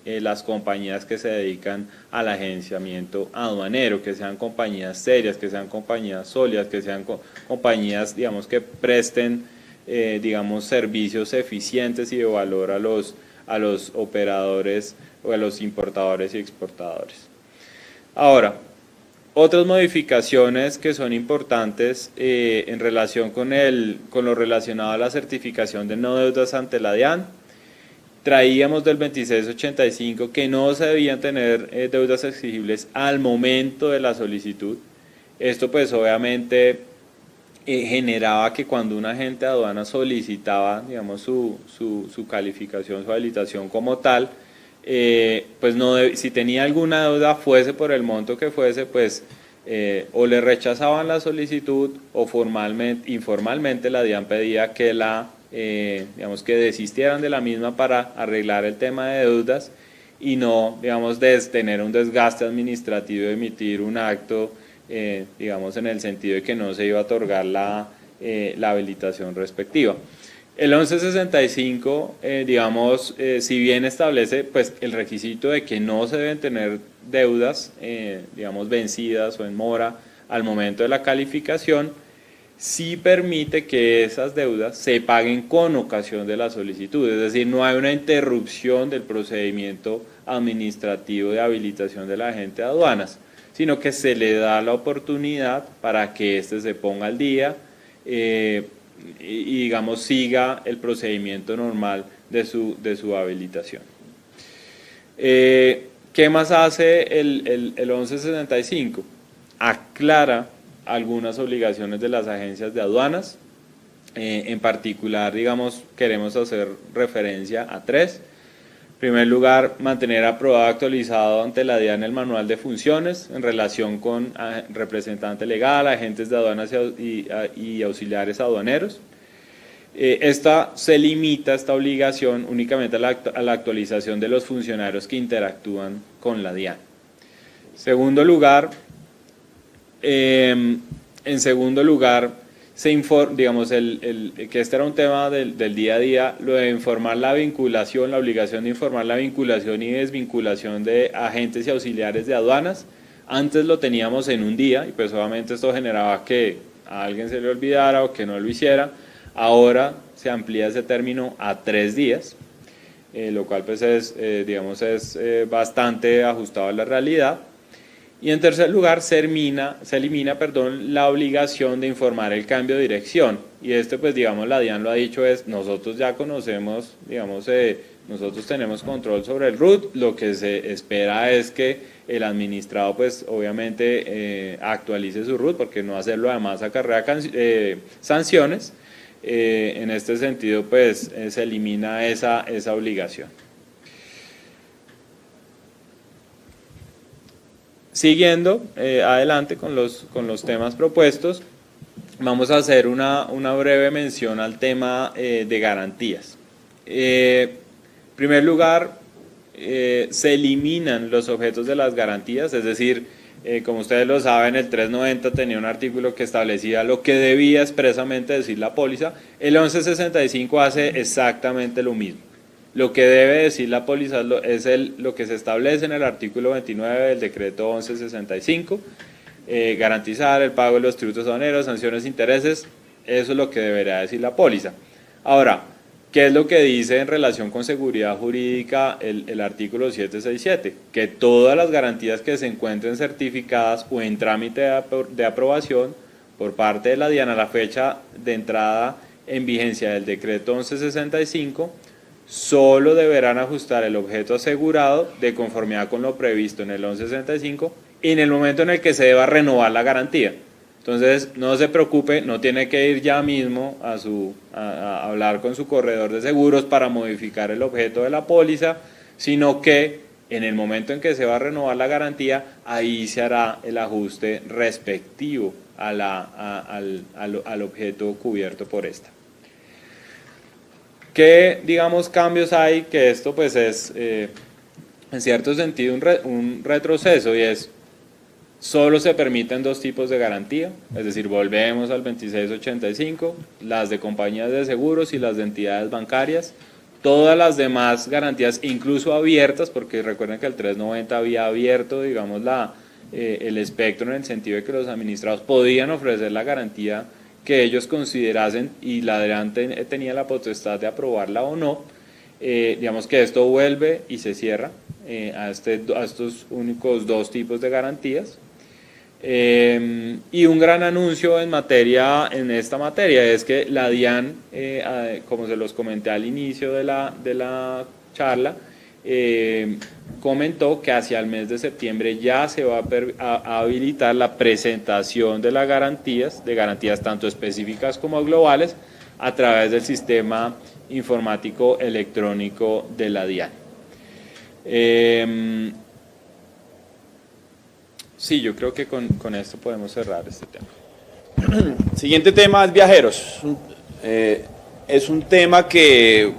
las compañías que se dedican al agenciamiento aduanero, que sean compañías serias, que sean compañías sólidas, que sean compañías, digamos, que presten, digamos, servicios eficientes y de valor a los operadores o a los importadores y exportadores. Ahora, otras modificaciones que son importantes en relación con lo relacionado a la certificación de no deudas ante la DIAN. Traíamos del 2685 que no se debían tener deudas exigibles al momento de la solicitud. Esto pues obviamente generaba que cuando un agente de aduana solicitaba, digamos, su calificación, su habilitación como tal, pues si tenía alguna deuda, fuese por el monto que fuese, pues o le rechazaban la solicitud o informalmente la DIAN pedía que digamos, que desistieran de la misma para arreglar el tema de deudas y no, digamos, tener un desgaste administrativo de emitir un acto, digamos, en el sentido de que no se iba a otorgar la habilitación respectiva. El 1165, digamos, si bien establece pues, el requisito de que no se deben tener deudas, digamos, vencidas o en mora al momento de la calificación, sí permite que esas deudas se paguen con ocasión de la solicitud, es decir, no hay una interrupción del procedimiento administrativo de habilitación del agente de aduanas, sino que se le da la oportunidad para que éste se ponga al día y digamos siga el procedimiento normal de su habilitación. ¿Qué más hace el 1165? Aclara algunas obligaciones de las agencias de aduanas, en particular, digamos, queremos hacer referencia a tres. En primer lugar, mantener aprobado actualizado ante la DIAN el manual de funciones en relación con representante legal, agentes de aduanas y auxiliares aduaneros. Esta obligación únicamente a la actualización de los funcionarios que interactúan con la DIAN. En segundo lugar, se informa, digamos, que este era un tema del día a día, lo de informar la vinculación, la obligación de informar la vinculación y desvinculación de agentes y auxiliares de aduanas. Antes lo teníamos en un día y pues obviamente esto generaba que a alguien se le olvidara o que no lo hiciera. Ahora se amplía ese término a 3 días, lo cual pues es, digamos, es bastante ajustado a la realidad. Y en tercer lugar, se elimina la obligación de informar el cambio de dirección. Y pues digamos, la DIAN lo ha dicho, nosotros ya conocemos, digamos, nosotros tenemos control sobre el RUT, lo que se espera es que el administrado, pues obviamente, actualice su RUT, porque no hacerlo además acarrea sanciones. En este sentido, pues se elimina esa obligación. Siguiendo adelante con los temas propuestos, vamos a hacer una breve mención al tema de garantías. En primer lugar, se eliminan los objetos de las garantías, es decir, como ustedes lo saben, el 390 tenía un artículo que establecía lo que debía expresamente decir la póliza. El 1165 hace exactamente lo mismo. Lo que debe decir la póliza es lo que se establece en el artículo 29 del decreto 1165, garantizar el pago de los tributos aduaneros, sanciones, intereses, eso es lo que deberá decir la póliza. Ahora, ¿qué es lo que dice en relación con seguridad jurídica el artículo 767? Que todas las garantías que se encuentren certificadas o en trámite de aprobación por parte de la DIAN a la fecha de entrada en vigencia del decreto 1165, solo deberán ajustar el objeto asegurado de conformidad con lo previsto en el 1165 en el momento en el que se deba renovar la garantía. Entonces, no se preocupe, no tiene que ir ya mismo a hablar con su corredor de seguros para modificar el objeto de la póliza, sino que en el momento en que se va a renovar la garantía, ahí se hará el ajuste respectivo al objeto cubierto por esta. ¿Qué, digamos, cambios hay? Que esto pues es, en cierto sentido, un retroceso, y es, solo se permiten 2 tipos de garantía, es decir, volvemos al 2685, las de compañías de seguros y las de entidades bancarias. Todas las demás garantías, incluso abiertas, porque recuerden que el 390 había abierto, digamos, el espectro en el sentido de que los administrados podían ofrecer la garantía que ellos considerasen y la DIAN tenía la potestad de aprobarla o no. Digamos que esto vuelve y se cierra. a estos únicos dos tipos de garantías. Y un gran anuncio en esta materia es que la DIAN, como se los comenté al inicio de la charla, comentó que hacia el mes de septiembre ya se va a habilitar la presentación de las garantías, tanto específicas como globales, a través del sistema informático electrónico de la DIAN. Sí, yo creo que con esto podemos cerrar este tema. Siguiente tema es viajeros. Es un tema que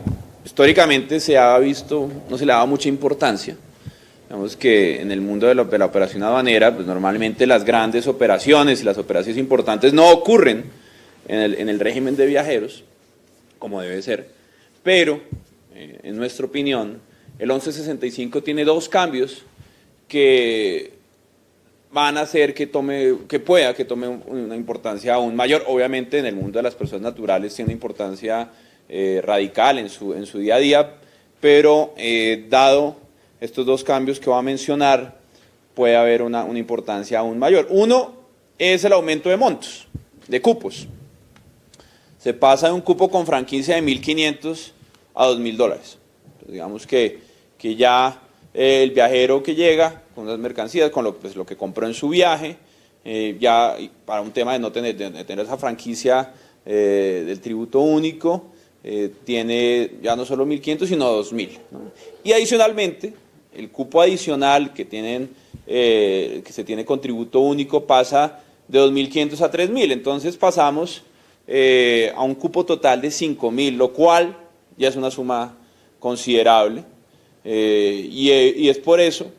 históricamente se ha visto, no se le ha dado mucha importancia. Digamos que en el mundo de la operación aduanera, pues normalmente las grandes operaciones y las operaciones importantes no ocurren en el régimen de viajeros, como debe ser, pero en nuestra opinión, el 1165 tiene dos cambios que van a hacer que tome una importancia aún mayor. Obviamente en el mundo de las personas naturales tiene una importancia radical en su día a día, pero dado estos dos cambios que voy a mencionar, puede haber una importancia aún mayor. Uno es el aumento de montos, de cupos. Se pasa de un cupo con franquicia de $1.500 a $2.000. Digamos que ya el viajero que llega con las mercancías, con lo que compró en su viaje, ya para un tema de no tener esa franquicia del tributo único, tiene ya no solo 1.500 sino 2.000, ¿no? Y adicionalmente el cupo adicional que se tiene con tributo único pasa de 2.500 a 3.000, entonces pasamos a un cupo total de 5.000, lo cual ya es una suma considerable, y es por eso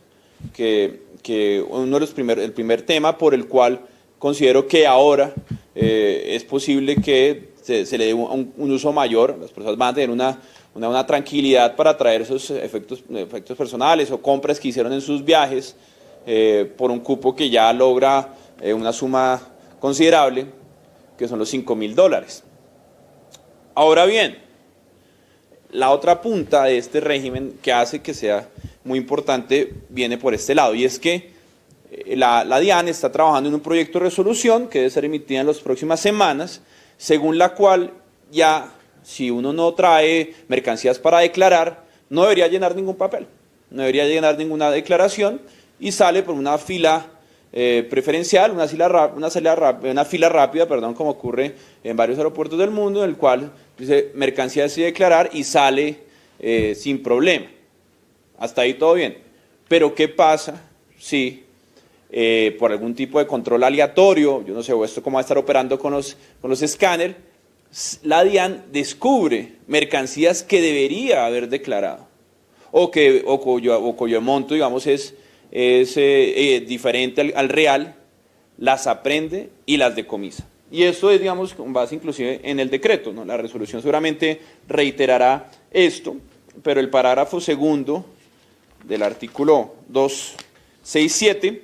que el primer tema por el cual considero que ahora es posible que se le dé un uso mayor. Las personas van a tener una tranquilidad para traer esos efectos personales o compras que hicieron en sus viajes por un cupo que ya logra una suma considerable, que son los $5.000. Ahora bien, la otra punta de este régimen que hace que sea muy importante viene por este lado, y es que la DIAN está trabajando en un proyecto de resolución que debe ser emitida en las próximas semanas, según la cual ya si uno no trae mercancías para declarar, no debería llenar ningún papel, no debería llenar ninguna declaración y sale por una fila preferencial, una fila rápida, como ocurre en varios aeropuertos del mundo, en el cual dice mercancías sin declarar y sale sin problema. Hasta ahí todo bien. Pero ¿qué pasa si por algún tipo de control aleatorio, yo no sé, o esto cómo va a estar operando con los escáneres, la DIAN descubre mercancías que debería haber declarado o cuyo monto, digamos, es diferente al real, las aprende y las decomisa? Y eso es, digamos, con base inclusive en el decreto, ¿no? La resolución seguramente reiterará esto, pero el parágrafo segundo del artículo 267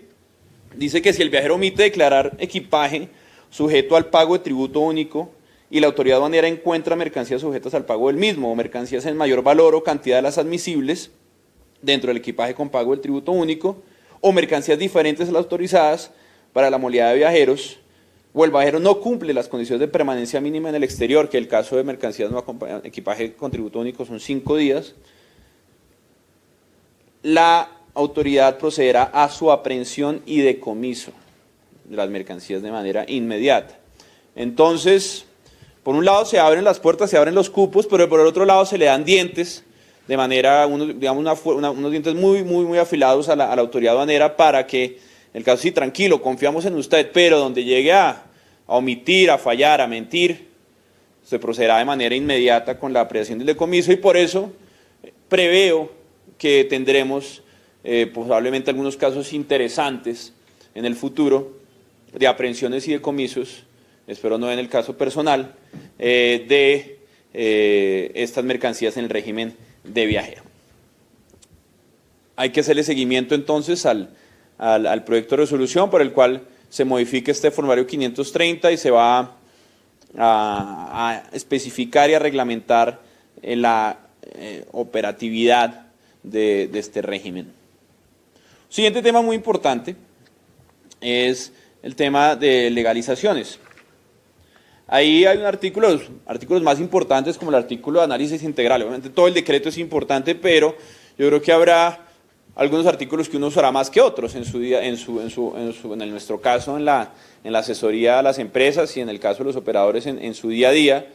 dice que si el viajero omite declarar equipaje sujeto al pago de tributo único y la autoridad aduanera encuentra mercancías sujetas al pago del mismo o mercancías en mayor valor o cantidad de las admisibles dentro del equipaje con pago del tributo único o mercancías diferentes a las autorizadas para la movilidad de viajeros, o el viajero no cumple las condiciones de permanencia mínima en el exterior, que el caso de mercancías no acompañadas, equipaje con tributo único son 5 días, la autoridad procederá a su aprehensión y decomiso de las mercancías de manera inmediata. Entonces, por un lado se abren las puertas, se abren los cupos, pero por el otro lado se le dan dientes, de manera, unos dientes muy afilados a la autoridad aduanera para que, en el caso sí, tranquilo, confiamos en usted, pero donde llegue a omitir, a fallar, a mentir, se procederá de manera inmediata con la aprehensión del decomiso, y por eso preveo que tendremos probablemente algunos casos interesantes en el futuro de aprehensiones y decomisos, espero no en el caso personal, de estas mercancías en el régimen de viajero. Hay que hacerle seguimiento entonces al proyecto de resolución por el cual se modifica este formulario 530 y se va a especificar y a reglamentar en la operatividad de este régimen. Siguiente tema muy importante es el tema de legalizaciones. Ahí hay un artículos más importantes como el artículo de análisis integral. Obviamente todo el decreto es importante, pero yo creo que habrá algunos artículos que uno usará más que otros en su día, en nuestro caso en la asesoría a las empresas y en el caso de los operadores en su día a día.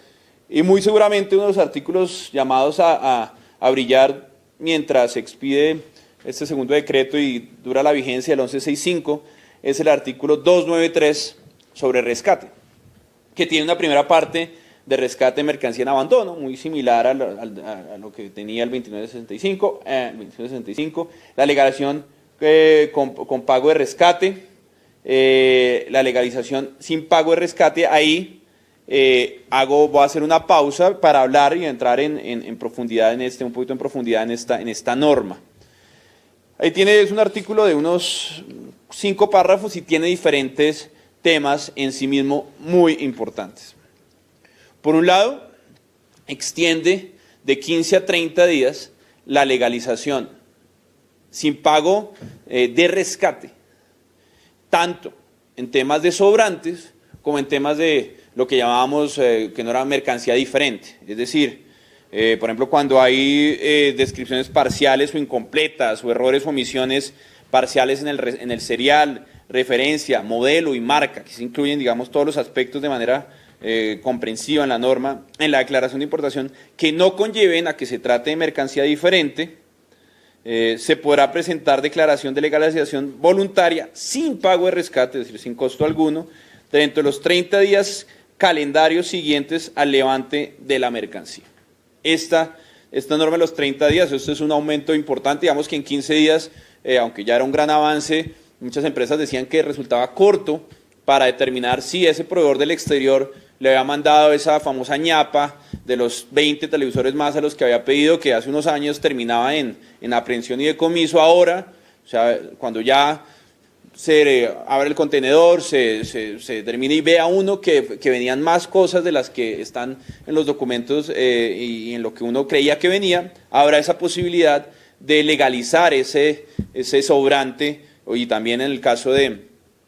Y muy seguramente uno de los artículos llamados a brillar mientras se expide este segundo decreto y dura la vigencia del 1165 es el artículo 293 sobre rescate, que tiene una primera parte de rescate de mercancía en abandono, muy similar a lo que tenía el 2965, la legalización con pago de rescate, la legalización sin pago de rescate. Ahí voy a hacer una pausa para hablar y entrar en profundidad un poquito en profundidad en esta norma. Ahí es un artículo de unos 5 párrafos y tiene diferentes temas en sí mismo muy importantes. Por un lado, extiende de 15 a 30 días la legalización sin pago de rescate, tanto en temas de sobrantes como en temas de lo que llamábamos que no era mercancía diferente. Es decir, por ejemplo, cuando hay descripciones parciales o incompletas o errores o omisiones parciales en el serial, referencia, modelo y marca, que se incluyen, digamos, todos los aspectos de manera comprensiva en la norma, en la declaración de importación, que no conlleven a que se trate de mercancía diferente, se podrá presentar declaración de legalización voluntaria sin pago de rescate, es decir, sin costo alguno, dentro de los 30 días calendarios siguientes al levante de la mercancía. Esta norma de los 30 días, esto es un aumento importante, digamos que en 15 días, aunque ya era un gran avance, muchas empresas decían que resultaba corto para determinar si ese proveedor del exterior le había mandado esa famosa ñapa de los 20 televisores más a los que había pedido, que hace unos años terminaba en aprehensión y decomiso. Ahora, o sea, cuando ya se abre el contenedor, se termina y ve a uno que venían más cosas de las que están en los documentos y en lo que uno creía que venía, habrá esa posibilidad de legalizar ese sobrante, y también en el caso de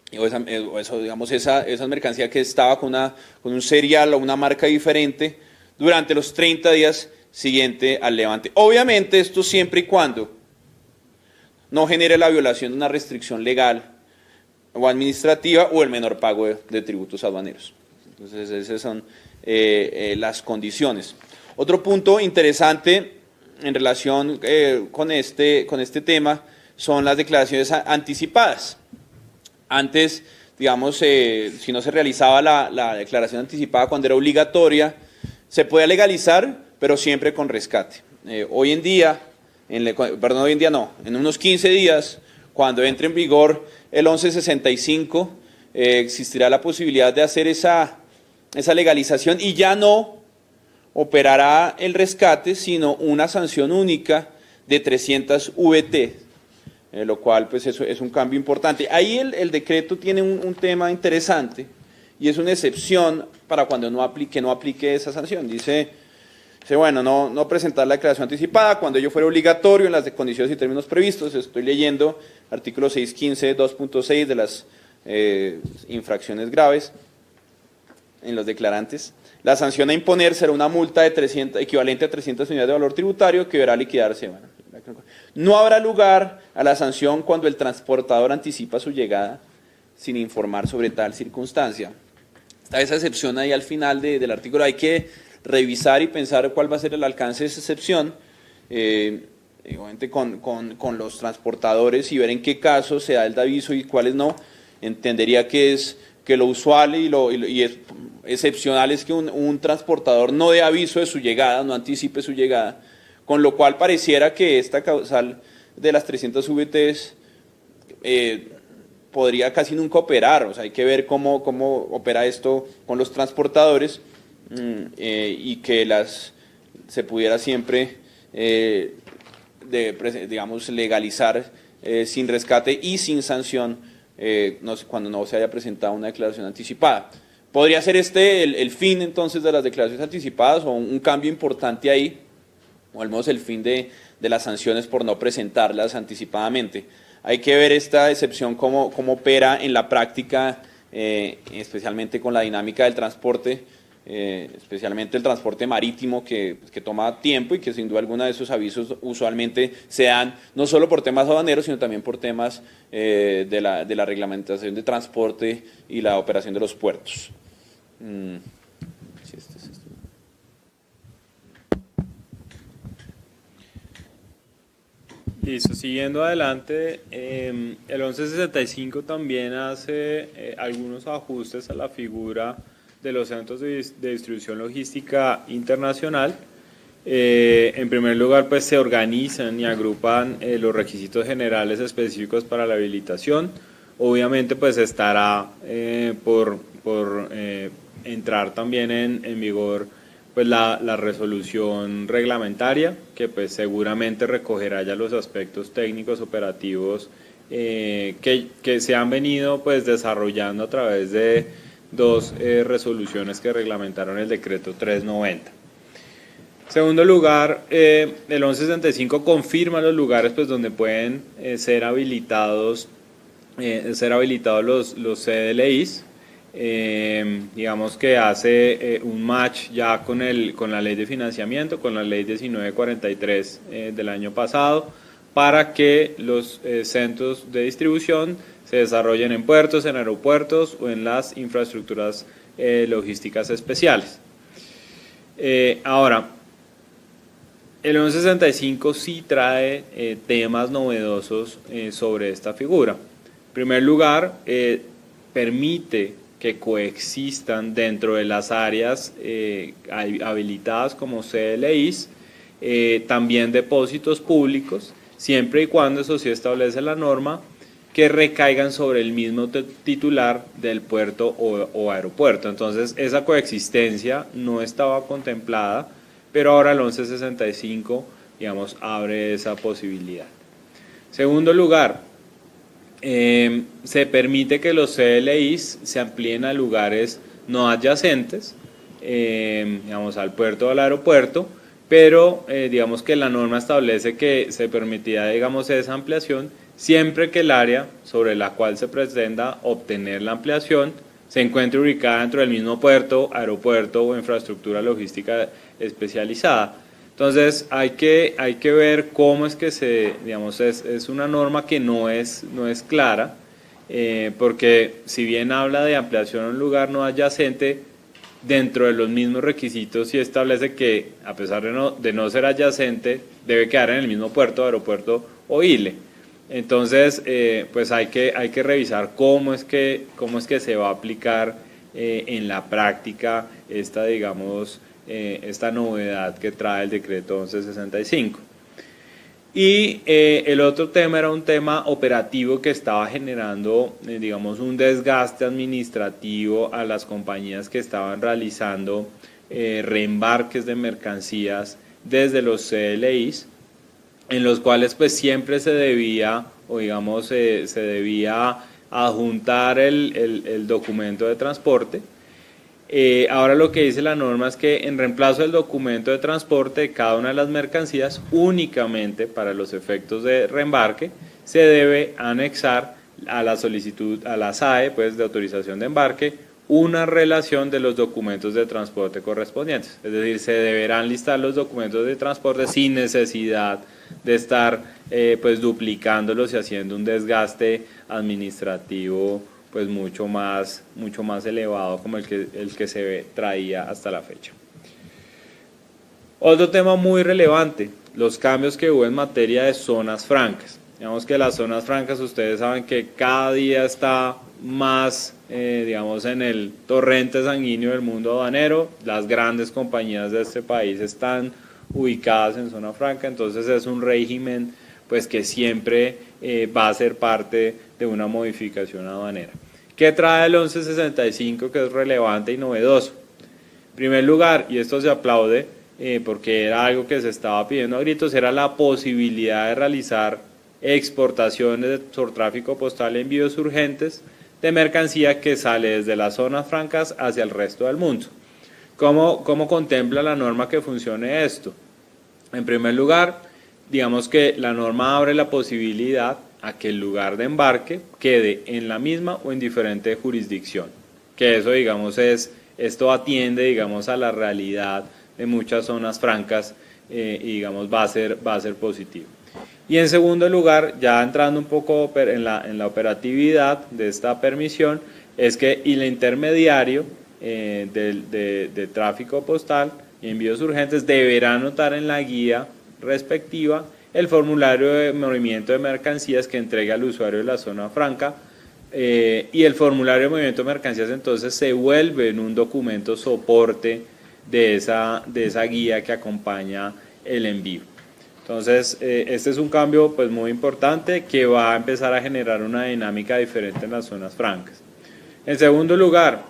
esa mercancía que estaba con un serial o una marca diferente durante los 30 días siguiente al levante. Obviamente esto siempre y cuando no genere la violación de una restricción legal o administrativa o el menor pago de tributos aduaneros. Entonces esas son las condiciones. Otro punto interesante en relación con este tema son las declaraciones anticipadas. Antes, digamos, si no se realizaba la declaración anticipada cuando era obligatoria, se podía legalizar, pero siempre con rescate. Hoy en día, en unos 15 días, cuando entre en vigor el 1165, existirá la posibilidad de hacer esa legalización y ya no operará el rescate, sino una sanción única de 300 VT, lo cual pues eso es un cambio importante. Ahí el decreto tiene un tema interesante y es una excepción para cuando no aplique esa sanción. Dice bueno, no presentar la declaración anticipada cuando ello fuera obligatorio en las condiciones y términos previstos. Estoy leyendo artículo 615, 2.6 de las infracciones graves en los declarantes. La sanción a imponer será una multa de equivalente a 300 unidades de valor tributario que deberá liquidarse. Bueno, no habrá lugar a la sanción cuando el transportador anticipa su llegada sin informar sobre tal circunstancia. Está esa excepción ahí al final del artículo. Hay que revisar y pensar cuál va a ser el alcance de esa excepción, obviamente con los transportadores y ver en qué casos se da el aviso y cuáles no. Entendería que lo usual y es excepcional es que un transportador no dé aviso de su llegada, no anticipe su llegada, con lo cual pareciera que esta causal de las 300 VTs podría casi nunca operar. O sea, hay que ver cómo opera esto con los transportadores y que se pudiera siempre, digamos, legalizar sin rescate y sin sanción cuando no se haya presentado una declaración anticipada. ¿Podría ser el fin entonces de las declaraciones anticipadas o un cambio importante ahí? O al menos el fin de de las sanciones por no presentarlas anticipadamente. Hay que ver esta excepción cómo opera en la práctica, especialmente con la dinámica del transporte, especialmente el transporte marítimo que toma tiempo y que sin duda alguna de esos avisos usualmente se dan no solo por temas aduaneros, sino también por temas de la reglamentación de transporte y la operación de los puertos. Listo, siguiendo adelante, el 1165 también hace algunos ajustes a la figura de los centros de distribución logística internacional. En primer lugar, pues se organizan y agrupan los requisitos generales específicos para la habilitación. Obviamente, pues estará por entrar también en vigor pues la resolución reglamentaria, que pues seguramente recogerá ya los aspectos técnicos operativos que se han venido pues desarrollando a través de dos resoluciones que reglamentaron el decreto 390. En segundo lugar, el 1165 confirma los lugares pues donde pueden ser habilitados los CDLIs. Digamos que hace un match ya con la ley de financiamiento, con la ley 1943 del año pasado, para que los centros de distribución se desarrollen en puertos, en aeropuertos o en las infraestructuras logísticas especiales. Ahora, el 1165 sí trae temas novedosos sobre esta figura. En primer lugar, permite que coexistan dentro de las áreas habilitadas como CDLIs, también depósitos públicos, siempre y cuando eso sí establece la norma, que recaigan sobre el mismo titular del puerto o aeropuerto. Entonces, esa coexistencia no estaba contemplada, pero ahora el 1165, digamos, abre esa posibilidad. Segundo lugar, se permite que los CDLIs se amplíen a lugares no adyacentes, digamos al puerto o al aeropuerto, pero digamos que la norma establece que se permitirá, digamos, esa ampliación siempre que el área sobre la cual se pretenda obtener la ampliación se encuentre ubicada dentro del mismo puerto, aeropuerto o infraestructura logística especializada. Entonces hay que ver cómo es que digamos, es una norma que no es clara, porque si bien habla de ampliación a un lugar no adyacente, dentro de los mismos requisitos sí establece que, a pesar de no ser adyacente, debe quedar en el mismo puerto, aeropuerto o ILE. Entonces, pues hay que revisar cómo es que se va a aplicar en la práctica esta, digamos, esta novedad que trae el decreto 1165. Y el otro tema era un tema operativo que estaba generando, digamos, un desgaste administrativo a las compañías que estaban realizando reembarques de mercancías desde los CDLIs, en los cuales pues siempre se debía, o digamos, se debía adjuntar el documento de transporte. Ahora lo que dice la norma es que en reemplazo del documento de transporte de cada una de las mercancías, únicamente para los efectos de reembarque, se debe anexar a la solicitud, a la SAE, pues, de autorización de embarque, una relación de los documentos de transporte correspondientes. Es decir, se deberán listar los documentos de transporte sin necesidad de estar pues duplicándolos y haciendo un desgaste administrativo pues mucho más elevado como el que se traía hasta la fecha. Otro tema muy relevante, los cambios que hubo en materia de zonas francas. Digamos que las zonas francas, ustedes saben que cada día está más, digamos, en el torrente sanguíneo del mundo aduanero. Las grandes compañías de este país están ubicadas en zona franca, entonces es un régimen pues que siempre va a ser parte de una modificación aduanera. ¿Qué trae el 1165 que es relevante y novedoso? En primer lugar, y esto se aplaude porque era algo que se estaba pidiendo a gritos, era la posibilidad de realizar exportaciones por tráfico postal y envíos urgentes de mercancía que sale desde las zonas francas hacia el resto del mundo. ¿Cómo contempla la norma que funcione esto? En primer lugar, digamos que la norma abre la posibilidad a que el lugar de embarque quede en la misma o en diferente jurisdicción, que eso, digamos, esto atiende, digamos, a la realidad de muchas zonas francas y, digamos, va a ser positivo. Y en segundo lugar, ya entrando un poco en la operatividad de esta permisión, es que el intermediario de tráfico postal y envíos urgentes deberá anotar en la guía respectiva el formulario de movimiento de mercancías que entregue al usuario de la zona franca, y el formulario de movimiento de mercancías entonces se vuelve en un documento soporte de esa guía que acompaña el envío. Entonces, este es un cambio pues muy importante que va a empezar a generar una dinámica diferente en las zonas francas. En segundo lugar,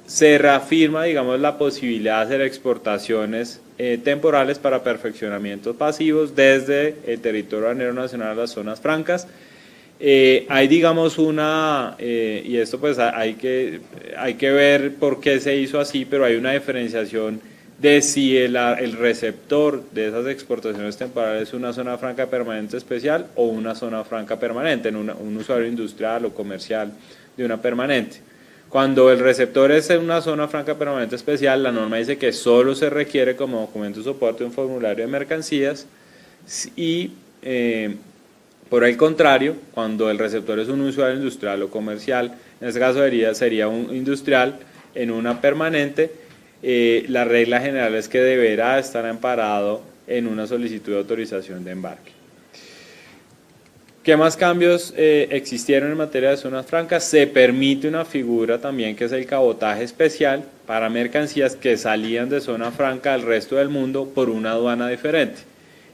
se reafirma, digamos, la posibilidad de hacer exportaciones temporales para perfeccionamientos pasivos desde el territorio aduanero nacional a las zonas francas. Hay, digamos, y esto pues hay que ver por qué se hizo así, pero hay una diferenciación de si el receptor de esas exportaciones temporales es una zona franca permanente especial o una zona franca permanente, en un usuario industrial o comercial de una permanente. Cuando el receptor es en una zona franca permanente especial, la norma dice que solo se requiere como documento de soporte un formulario de mercancías y, por el contrario, cuando el receptor es un usuario industrial o comercial, en este caso sería un industrial en una permanente, la regla general es que deberá estar amparado en una solicitud de autorización de embarque. ¿Qué más cambios existieron en materia de zonas francas? Se permite una figura también que es el cabotaje especial para mercancías que salían de zona franca al resto del mundo por una aduana diferente.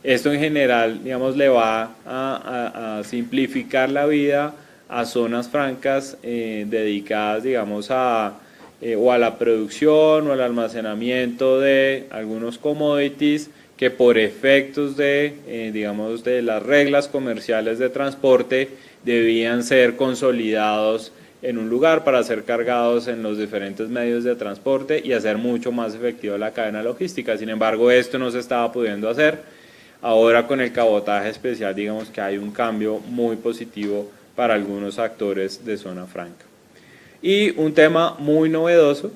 Esto en general, digamos, le va a simplificar la vida a zonas francas dedicadas, digamos, o a la producción o al almacenamiento de algunos commodities que por efectos digamos, de las reglas comerciales de transporte debían ser consolidados en un lugar para ser cargados en los diferentes medios de transporte y hacer mucho más efectiva la cadena logística. Sin embargo, esto no se estaba pudiendo hacer. Ahora con el cabotaje especial, digamos que hay un cambio muy positivo para algunos actores de zona franca. Y un tema muy novedoso,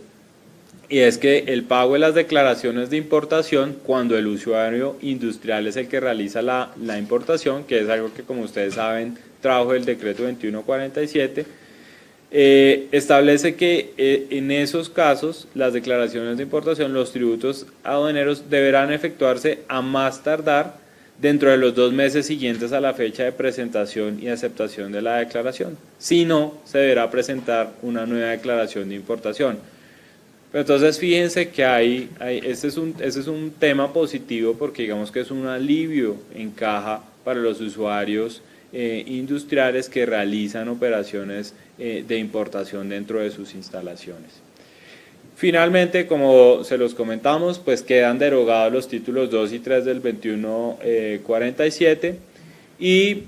y es que el pago de las declaraciones de importación cuando el usuario industrial es el que realiza la importación, que es algo que, como ustedes saben, trajo el decreto 2147, establece que en esos casos las declaraciones de importación, los tributos aduaneros deberán efectuarse a más tardar dentro de los 2 meses siguientes a la fecha de presentación y aceptación de la declaración. Si no, se deberá presentar una nueva declaración de importación. Pero entonces fíjense que este es un tema positivo porque digamos que es un alivio en caja para los usuarios industriales que realizan operaciones de importación dentro de sus instalaciones. Finalmente, como se los comentamos, pues quedan derogados los títulos 2 y 3 del 2147 y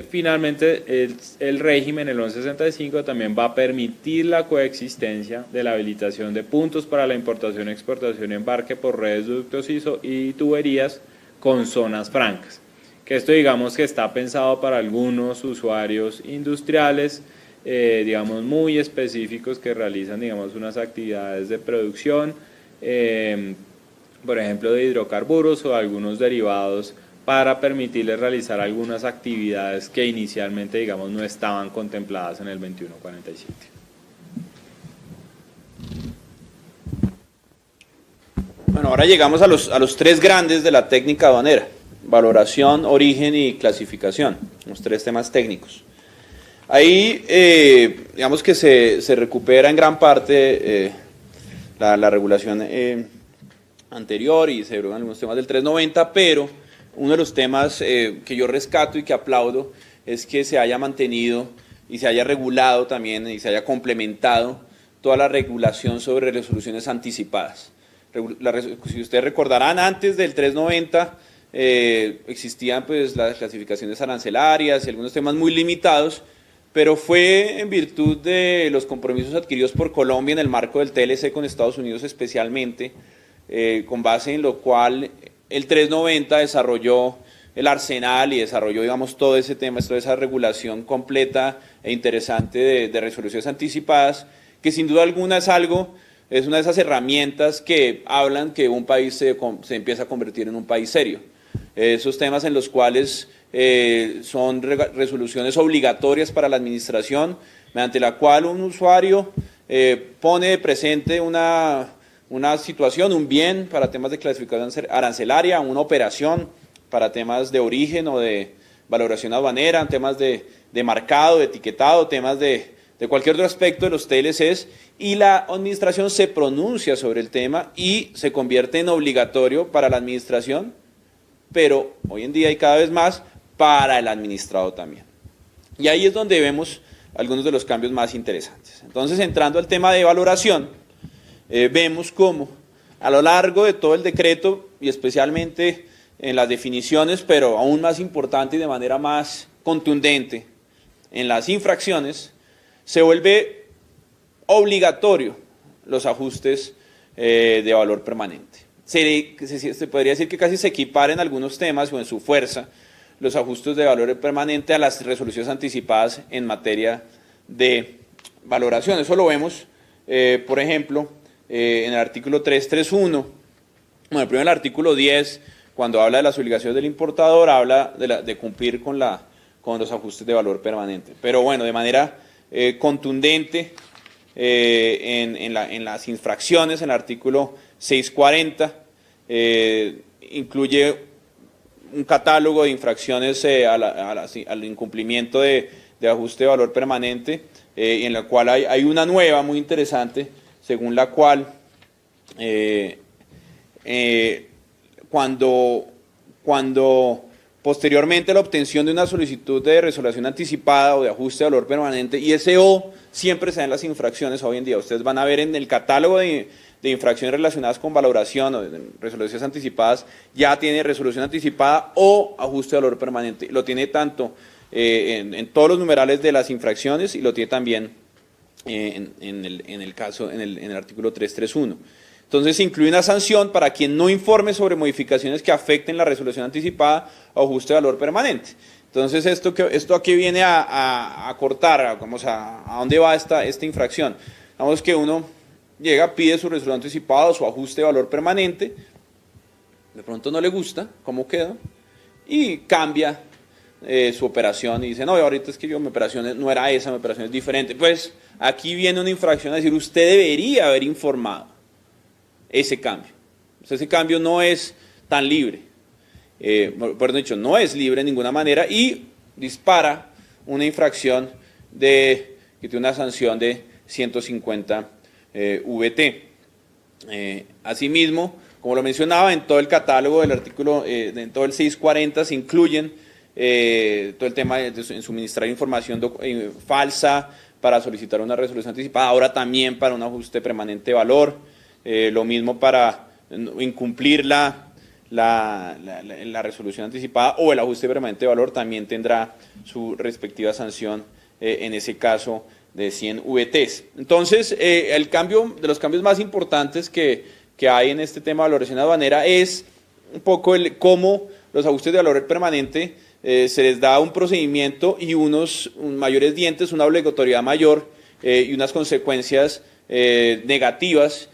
finalmente el régimen, el 1165, también va a permitir la coexistencia de la habilitación de puntos para la importación, exportación y embarque por redes, ductos y tuberías con zonas francas. Que esto, digamos, que está pensado para algunos usuarios industriales, digamos, muy específicos que realizan, digamos, unas actividades de producción, por ejemplo, de hidrocarburos o algunos derivados, para permitirles realizar algunas actividades que inicialmente, digamos, no estaban contempladas en el 2147. Bueno, ahora llegamos a los 3 grandes de la técnica aduanera: valoración, origen y clasificación, los 3 temas técnicos. Ahí, digamos que se recupera en gran parte la regulación anterior y se derogan algunos temas del 390, pero uno de los temas que yo rescato y que aplaudo es que se haya mantenido y se haya regulado también y se haya complementado toda la regulación sobre resoluciones anticipadas. Si ustedes recordarán, antes del 390 existían pues las clasificaciones arancelarias y algunos temas muy limitados, pero fue en virtud de los compromisos adquiridos por Colombia en el marco del TLC con Estados Unidos especialmente, con base en lo cual el 390 desarrolló el arsenal y desarrolló, digamos, todo ese tema, toda esa regulación completa e interesante de resoluciones anticipadas, que sin duda alguna es una de esas herramientas que hablan que un país se empieza a convertir en un país serio. Esos temas en los cuales son resoluciones obligatorias para la administración, mediante la cual un usuario pone de presente una situación, un bien para temas de clasificación arancelaria, una operación para temas de origen o de valoración aduanera, temas de marcado, de etiquetado, temas de cualquier otro aspecto de los TLCs, y la administración se pronuncia sobre el tema y se convierte en obligatorio para la administración, pero hoy en día hay cada vez más para el administrado también. Y ahí es donde vemos algunos de los cambios más interesantes. Entonces, entrando al tema de valoración, vemos cómo a lo largo de todo el decreto, y especialmente en las definiciones, pero aún más importante y de manera más contundente, en las infracciones, se vuelve obligatorio los ajustes de valor permanente. Se podría decir que casi se equipara en algunos temas o en su fuerza los ajustes de valor permanente a las resoluciones anticipadas en materia de valoración. Eso lo vemos, por ejemplo, en el artículo 331, bueno, primero el artículo 10, cuando habla de las obligaciones del importador, habla de cumplir con los ajustes de valor permanente. Pero bueno, de manera contundente, en las infracciones, en el artículo 640, incluye un catálogo de infracciones al incumplimiento de ajuste de valor permanente, en la cual hay una nueva muy interesante, según la cual cuando posteriormente a la obtención de una solicitud de resolución anticipada o de ajuste de valor permanente, y ese O siempre se da en las infracciones hoy en día. Ustedes van a ver en el catálogo de infracciones relacionadas con valoración o de resoluciones anticipadas, ya tiene resolución anticipada o ajuste de valor permanente. Lo tiene tanto en todos los numerales de las infracciones y lo tiene también en el artículo 331. Entonces se incluye una sanción para quien no informe sobre modificaciones que afecten la resolución anticipada o ajuste de valor permanente. Entonces, ¿esto aquí viene a cortar? Vamos a dónde va esta infracción. Vamos que uno llega, pide su resolución anticipada o su ajuste de valor permanente, de pronto no le gusta cómo queda y cambia su operación y dice, no, ahorita es que mi operación no era esa, mi operación es diferente. Pues aquí viene una infracción a decir, usted debería haber informado ese cambio. Ese cambio no es tan libre, por dicho, no es libre de ninguna manera y dispara una infracción que tiene una sanción de 150 VT. Asimismo, como lo mencionaba, en todo el catálogo del artículo, en todo el 640 se incluyen todo el tema de suministrar información falsa para solicitar una resolución anticipada, ahora también para un ajuste permanente de valor. Lo mismo para incumplir la resolución anticipada o el ajuste permanente de valor también tendrá su respectiva sanción, en ese caso de 100 VTs. Entonces, de los cambios más importantes que hay en este tema de valoración aduanera es un poco cómo los ajustes de valor permanente se les da un procedimiento y unos mayores dientes, una obligatoriedad mayor y unas consecuencias negativas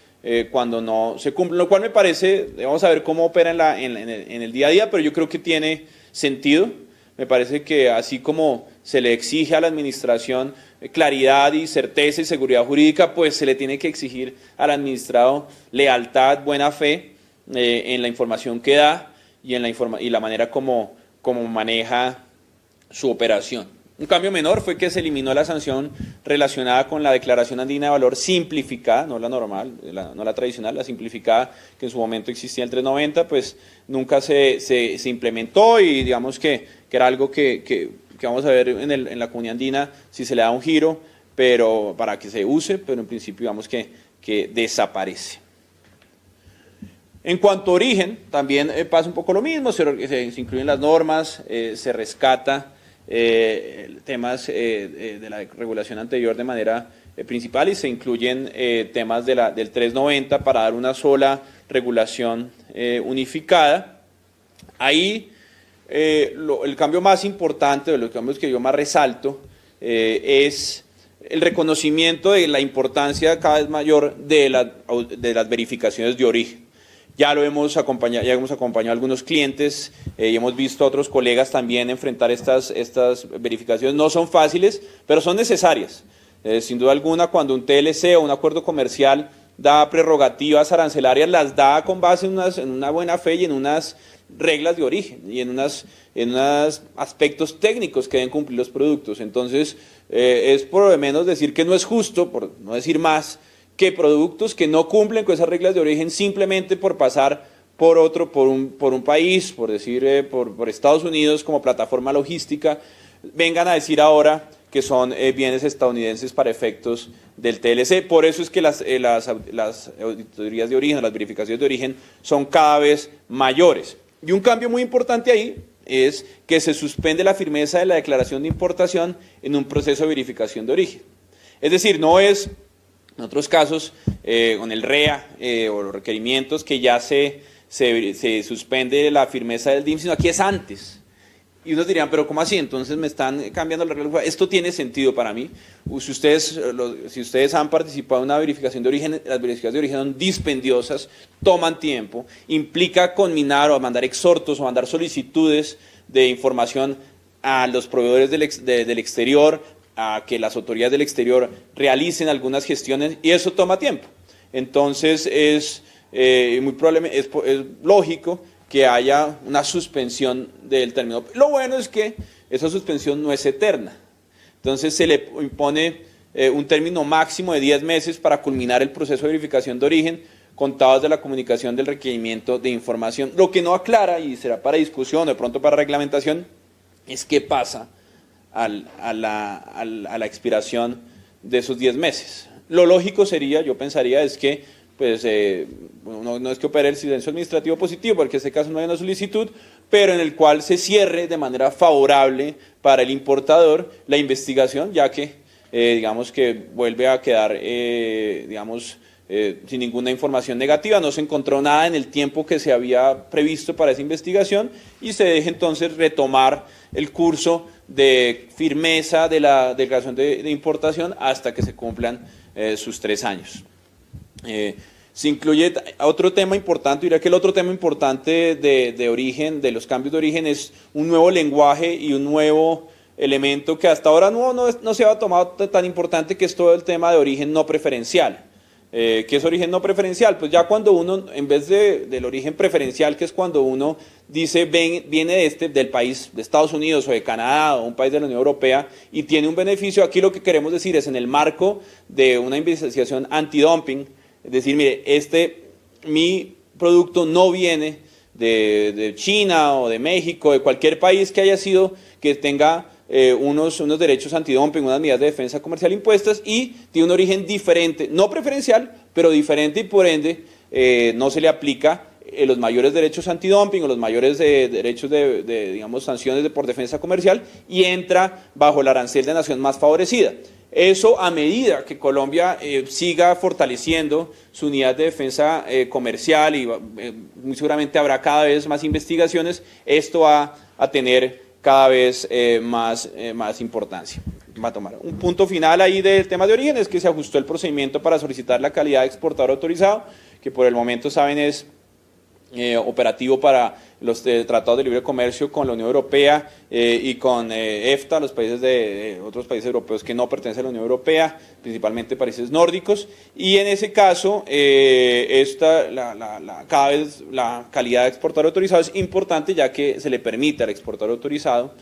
cuando no se cumplen, lo cual me parece, vamos a ver cómo opera en el día a día, pero yo creo que tiene sentido. Me parece que así como se le exige a la administración claridad y certeza y seguridad jurídica, pues se le tiene que exigir al administrado lealtad, buena fe en la información que da y en la manera como maneja su operación. Un cambio menor fue que se eliminó la sanción relacionada con la declaración andina de valor simplificada, no la normal, no la tradicional, la simplificada, que en su momento existía el 390, pues nunca se implementó y digamos que era algo que vamos a ver en la comunidad andina si se le da un giro, pero para que se use, pero en principio digamos que desaparece. En cuanto a origen, también pasa un poco lo mismo, se incluyen las normas, se rescata temas de la regulación anterior de manera principal y se incluyen temas del 390 para dar una sola regulación unificada. Ahí el cambio más importante, de los cambios que yo más resalto, es el reconocimiento de la importancia cada vez mayor de las verificaciones de origen. Ya hemos acompañado a algunos clientes y hemos visto a otros colegas también enfrentar estas verificaciones. No son fáciles, pero son necesarias. Sin duda alguna, cuando un TLC o un acuerdo comercial da prerrogativas arancelarias, las da con base en una buena fe y en unas reglas de origen y en unos aspectos técnicos que deben cumplir los productos. Entonces, es por lo menos decir que no es justo, por no decir más, que productos que no cumplen con esas reglas de origen simplemente por pasar por un país, por decir, por Estados Unidos como plataforma logística, vengan a decir ahora que son bienes estadounidenses para efectos del TLC. Por eso es que las auditorías de origen, las verificaciones de origen son cada vez mayores. Y un cambio muy importante ahí es que se suspende la firmeza de la declaración de importación en un proceso de verificación de origen. Es decir, no es, en otros casos, con el REA o los requerimientos que ya se suspende la firmeza del DIM, sino aquí es antes. Y unos dirían, pero ¿cómo así? Entonces me están cambiando la regla. Esto tiene sentido para mí. Si ustedes han participado en una verificación de origen, las verificaciones de origen son dispendiosas, toman tiempo, implica conminar o mandar exhortos o mandar solicitudes de información a los proveedores del exterior, a que las autoridades del exterior realicen algunas gestiones, y eso toma tiempo. Entonces es lógico que haya una suspensión del término. Lo bueno es que esa suspensión no es eterna. Entonces se le impone un término máximo de 10 meses para culminar el proceso de verificación de origen, contados de la comunicación del requerimiento de información. Lo que no aclara, y será para discusión o de pronto para reglamentación, es qué pasa a la expiración de esos 10 meses. Lo lógico sería, yo pensaría, es que no es que opere el silencio administrativo positivo, porque en este caso no hay una solicitud, pero en el cual se cierre de manera favorable para el importador la investigación, ya que digamos que vuelve a quedar sin ninguna información negativa, no se encontró nada en el tiempo que se había previsto para esa investigación, y se deje entonces retomar el curso de firmeza de la declaración de importación hasta que se cumplan sus 3 años. Se incluye otro tema importante, diría que el otro tema importante de origen, de los cambios de origen, es un nuevo lenguaje y un nuevo elemento que hasta ahora no se ha tomado tan importante, que es todo el tema de origen no preferencial. ¿Qué es origen no preferencial? Pues ya cuando uno, en vez del origen preferencial, que es cuando uno dice viene del país de Estados Unidos o de Canadá o un país de la Unión Europea y tiene un beneficio, aquí lo que queremos decir es, en el marco de una investigación antidumping, es decir, mire, mi producto no viene de China o de México, de cualquier país que haya sido, que tenga unos derechos antidumping, unas medidas de defensa comercial impuestas, y tiene un origen diferente, no preferencial, pero diferente, y por ende no se le aplica los mayores derechos antidumping o los mayores derechos digamos, sanciones por defensa comercial, y entra bajo el arancel de nación más favorecida. Eso, a medida que Colombia siga fortaleciendo su unidad de defensa comercial, y muy seguramente habrá cada vez más investigaciones, esto va a tener cada vez más importancia. Va a tomar un punto final ahí del tema de origen, es que se ajustó el procedimiento para solicitar la calidad de exportador autorizado, que por el momento, saben, es operativo para los tratados de libre comercio con la Unión Europea y con EFTA, los países otros países europeos que no pertenecen a la Unión Europea, principalmente países nórdicos, y en ese caso cada vez la calidad de exportador autorizado es importante, ya que se le permite al exportador autorizado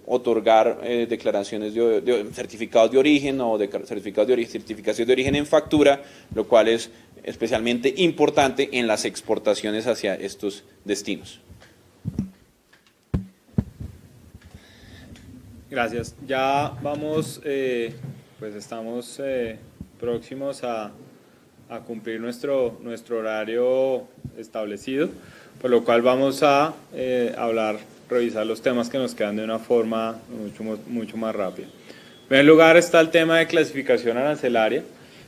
otorgar declaraciones de certificados de origen o certificación de origen en factura, lo cual es especialmente importante en las exportaciones hacia estos destinos. Gracias. Ya vamos, pues estamos próximos a cumplir nuestro horario establecido, por lo cual vamos a revisar los temas que nos quedan de una forma mucho más rápida. En primer lugar está el tema de clasificación arancelaria.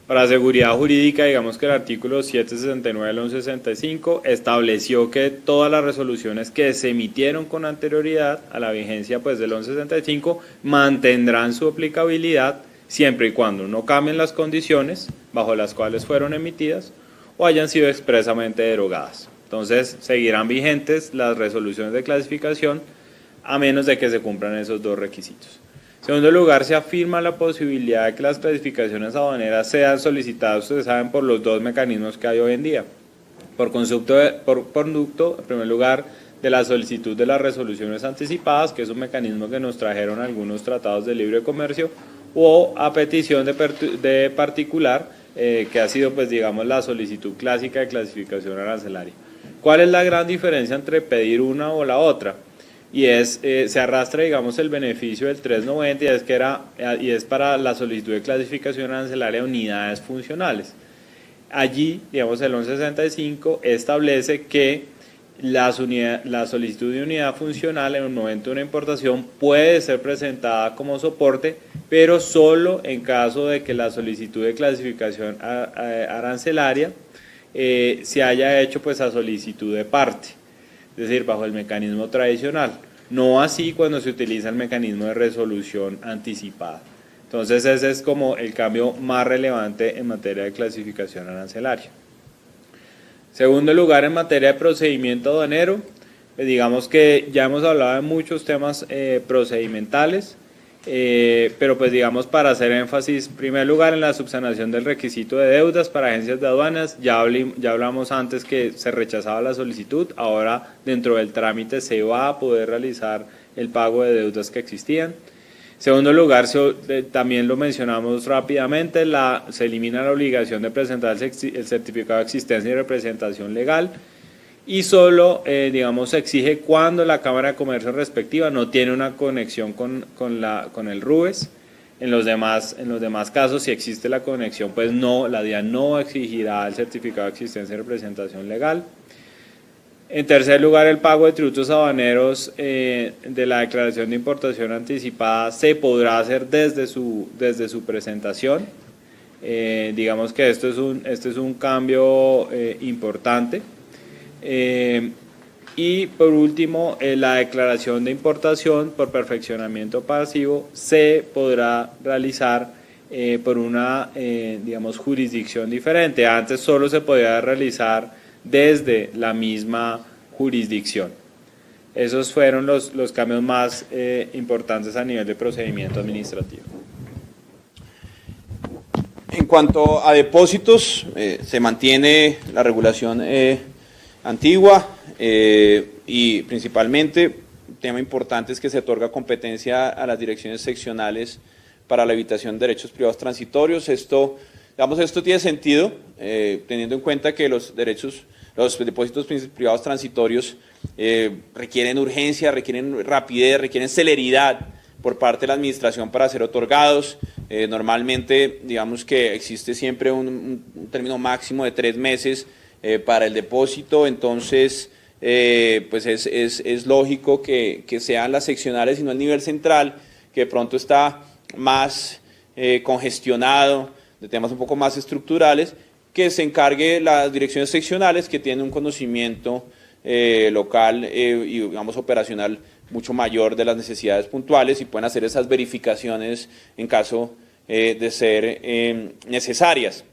Para seguridad jurídica, digamos que el artículo 769 del 1165 estableció que todas las resoluciones que se emitieron con anterioridad a la vigencia pues, del 1165 mantendrán su aplicabilidad siempre y cuando no cambien las condiciones bajo las cuales fueron emitidas o hayan sido expresamente derogadas. Entonces, seguirán vigentes las resoluciones de clasificación a menos de que se cumplan esos dos requisitos. En segundo lugar, se afirma la posibilidad de que las clasificaciones aduaneras sean solicitadas, ustedes saben, por los dos mecanismos que hay hoy en día. Por conducto, en primer lugar, de la solicitud de las resoluciones anticipadas, que es un mecanismo que nos trajeron algunos tratados de libre comercio, o a petición de particular, que ha sido, pues, digamos, la solicitud clásica de clasificación arancelaria. ¿Cuál es la gran diferencia entre pedir una o la otra? Y se arrastra, digamos, el beneficio del 390 y es para la solicitud de clasificación arancelaria de unidades funcionales. Allí, digamos, el 1165 establece que la solicitud de unidad funcional en el momento de una importación puede ser presentada como soporte, pero solo en caso de que la solicitud de clasificación arancelaria se haya hecho pues a solicitud de parte, es decir, bajo el mecanismo tradicional, no así cuando se utiliza el mecanismo de resolución anticipada. Entonces ese es como el cambio más relevante en materia de clasificación arancelaria. Segundo lugar, en materia de procedimiento aduanero, digamos que ya hemos hablado de muchos temas procedimentales, pero pues digamos para hacer énfasis, en primer lugar en la subsanación del requisito de deudas para agencias de aduanas, ya hablamos antes que se rechazaba la solicitud, ahora dentro del trámite se va a poder realizar el pago de deudas que existían. En segundo lugar, también lo mencionamos rápidamente, se elimina la obligación de presentar el certificado de existencia y representación legal y solo, digamos, se exige cuando la Cámara de Comercio respectiva no tiene una conexión con el RUES. En los demás casos, si existe la conexión, pues no, la DIAN no exigirá el certificado de existencia y representación legal. En tercer lugar, el pago de tributos aduaneros de la declaración de importación anticipada se podrá hacer desde su presentación. Digamos que este es un cambio importante. Y por último, la declaración de importación por perfeccionamiento pasivo se podrá realizar por una digamos, jurisdicción diferente. Antes solo se podía realizar desde la misma jurisdicción. Esos fueron los cambios más importantes a nivel de procedimiento administrativo. En cuanto a depósitos, se mantiene la regulación antigua y principalmente un tema importante es que se otorga competencia a las direcciones seccionales para la evitación de derechos privados transitorios. Esto tiene sentido teniendo en cuenta que los depósitos privados transitorios requieren urgencia, requieren rapidez, requieren celeridad por parte de la administración para ser otorgados. Normalmente, digamos que existe siempre un término máximo de 3 meses para el depósito, entonces pues es lógico que sean las seccionales y no el nivel central, que de pronto está más congestionado, de temas un poco más estructurales, que se encargue las direcciones seccionales que tienen un conocimiento local y digamos operacional mucho mayor de las necesidades puntuales y pueden hacer esas verificaciones en caso de ser necesarias.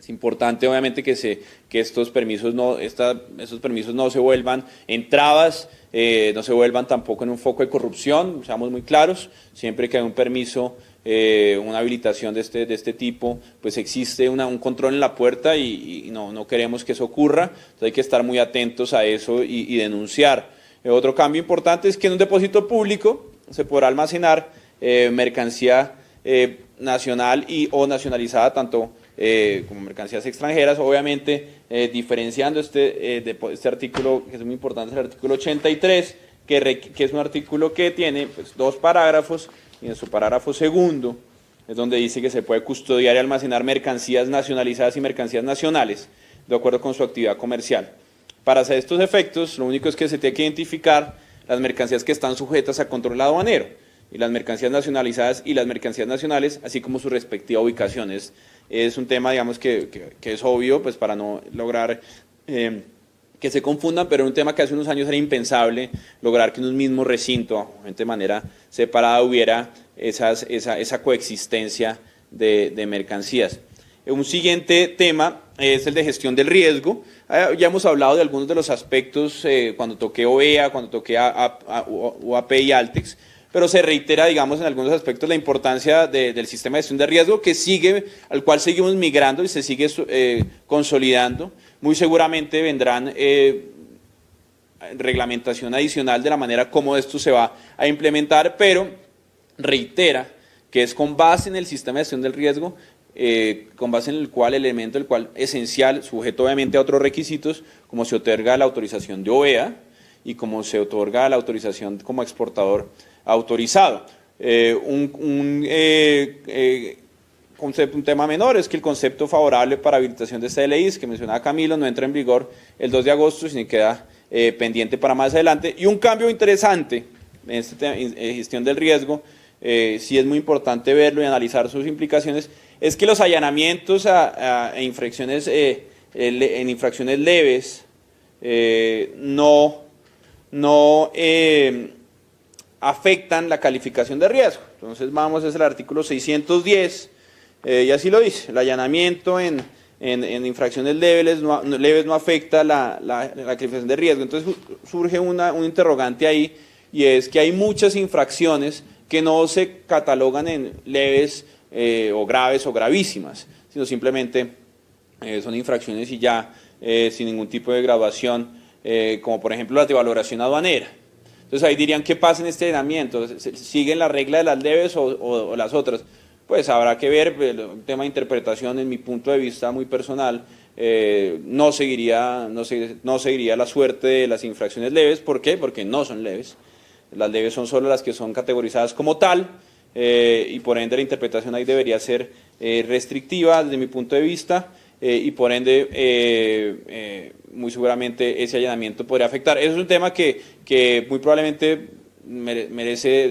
Es importante obviamente que estos permisos no se vuelvan en trabas, no se vuelvan tampoco en un foco de corrupción, seamos muy claros, siempre que hay un permiso, una habilitación de este tipo, pues existe un control en la puerta y no queremos que eso ocurra, entonces hay que estar muy atentos a eso y denunciar. Otro cambio importante es que en un depósito público se podrá almacenar mercancía nacional o nacionalizada, tanto como mercancías extranjeras, obviamente diferenciando este artículo, que es muy importante, el artículo 83, que es un artículo que tiene pues, 2 parágrafos, y en su parágrafo segundo es donde dice que se puede custodiar y almacenar mercancías nacionalizadas y mercancías nacionales, de acuerdo con su actividad comercial. Para hacer estos efectos, lo único es que se tiene que identificar las mercancías que están sujetas a control aduanero. y las mercancías nacionalizadas y las mercancías nacionales, así como su respectiva ubicación. Es un tema, digamos, que es obvio, pues para no lograr que se confundan, pero un tema que hace unos años era impensable lograr que en un mismo recinto, de manera separada, hubiera esa coexistencia de mercancías. Un siguiente tema es el de gestión del riesgo. Ya hemos hablado de algunos de los aspectos cuando toqué OEA, cuando toqué UAP y Altex, pero se reitera, digamos, en algunos aspectos la importancia del sistema de gestión de riesgo al cual seguimos migrando y se sigue consolidando. Muy seguramente vendrán reglamentación adicional de la manera como esto se va a implementar, pero reitera que es con base en el sistema de gestión del riesgo, con base en el elemento esencial, sujeto obviamente a otros requisitos, como se otorga la autorización de OEA y como se otorga la autorización como exportador autorizado. Un tema menor es que el concepto favorable para habilitación de CLIs, que mencionaba Camilo, no entra en vigor el 2 de agosto, sino queda pendiente para más adelante. Y un cambio interesante en esta gestión del riesgo, sí es muy importante verlo y analizar sus implicaciones, es que los allanamientos en infracciones leves no afectan la calificación de riesgo. Entonces es el artículo 610, y así lo dice: el allanamiento en infracciones leves no afecta la calificación de riesgo. Entonces surge un interrogante ahí, y es que hay muchas infracciones que no se catalogan en leves o graves o gravísimas, sino simplemente son infracciones y ya sin ningún tipo de graduación, como por ejemplo las de valoración aduanera. Entonces ahí dirían, ¿qué pasa en este allanamiento? ¿Siguen la regla de las leves o las otras? Pues habrá que ver. El tema de interpretación, en mi punto de vista muy personal, no seguiría la suerte de las infracciones leves. ¿Por qué? Porque no son leves. Las leves son solo las que son categorizadas como tal, y por ende la interpretación ahí debería ser restrictiva desde mi punto de vista, y por ende muy seguramente ese allanamiento podría afectar. Eso es un tema que muy probablemente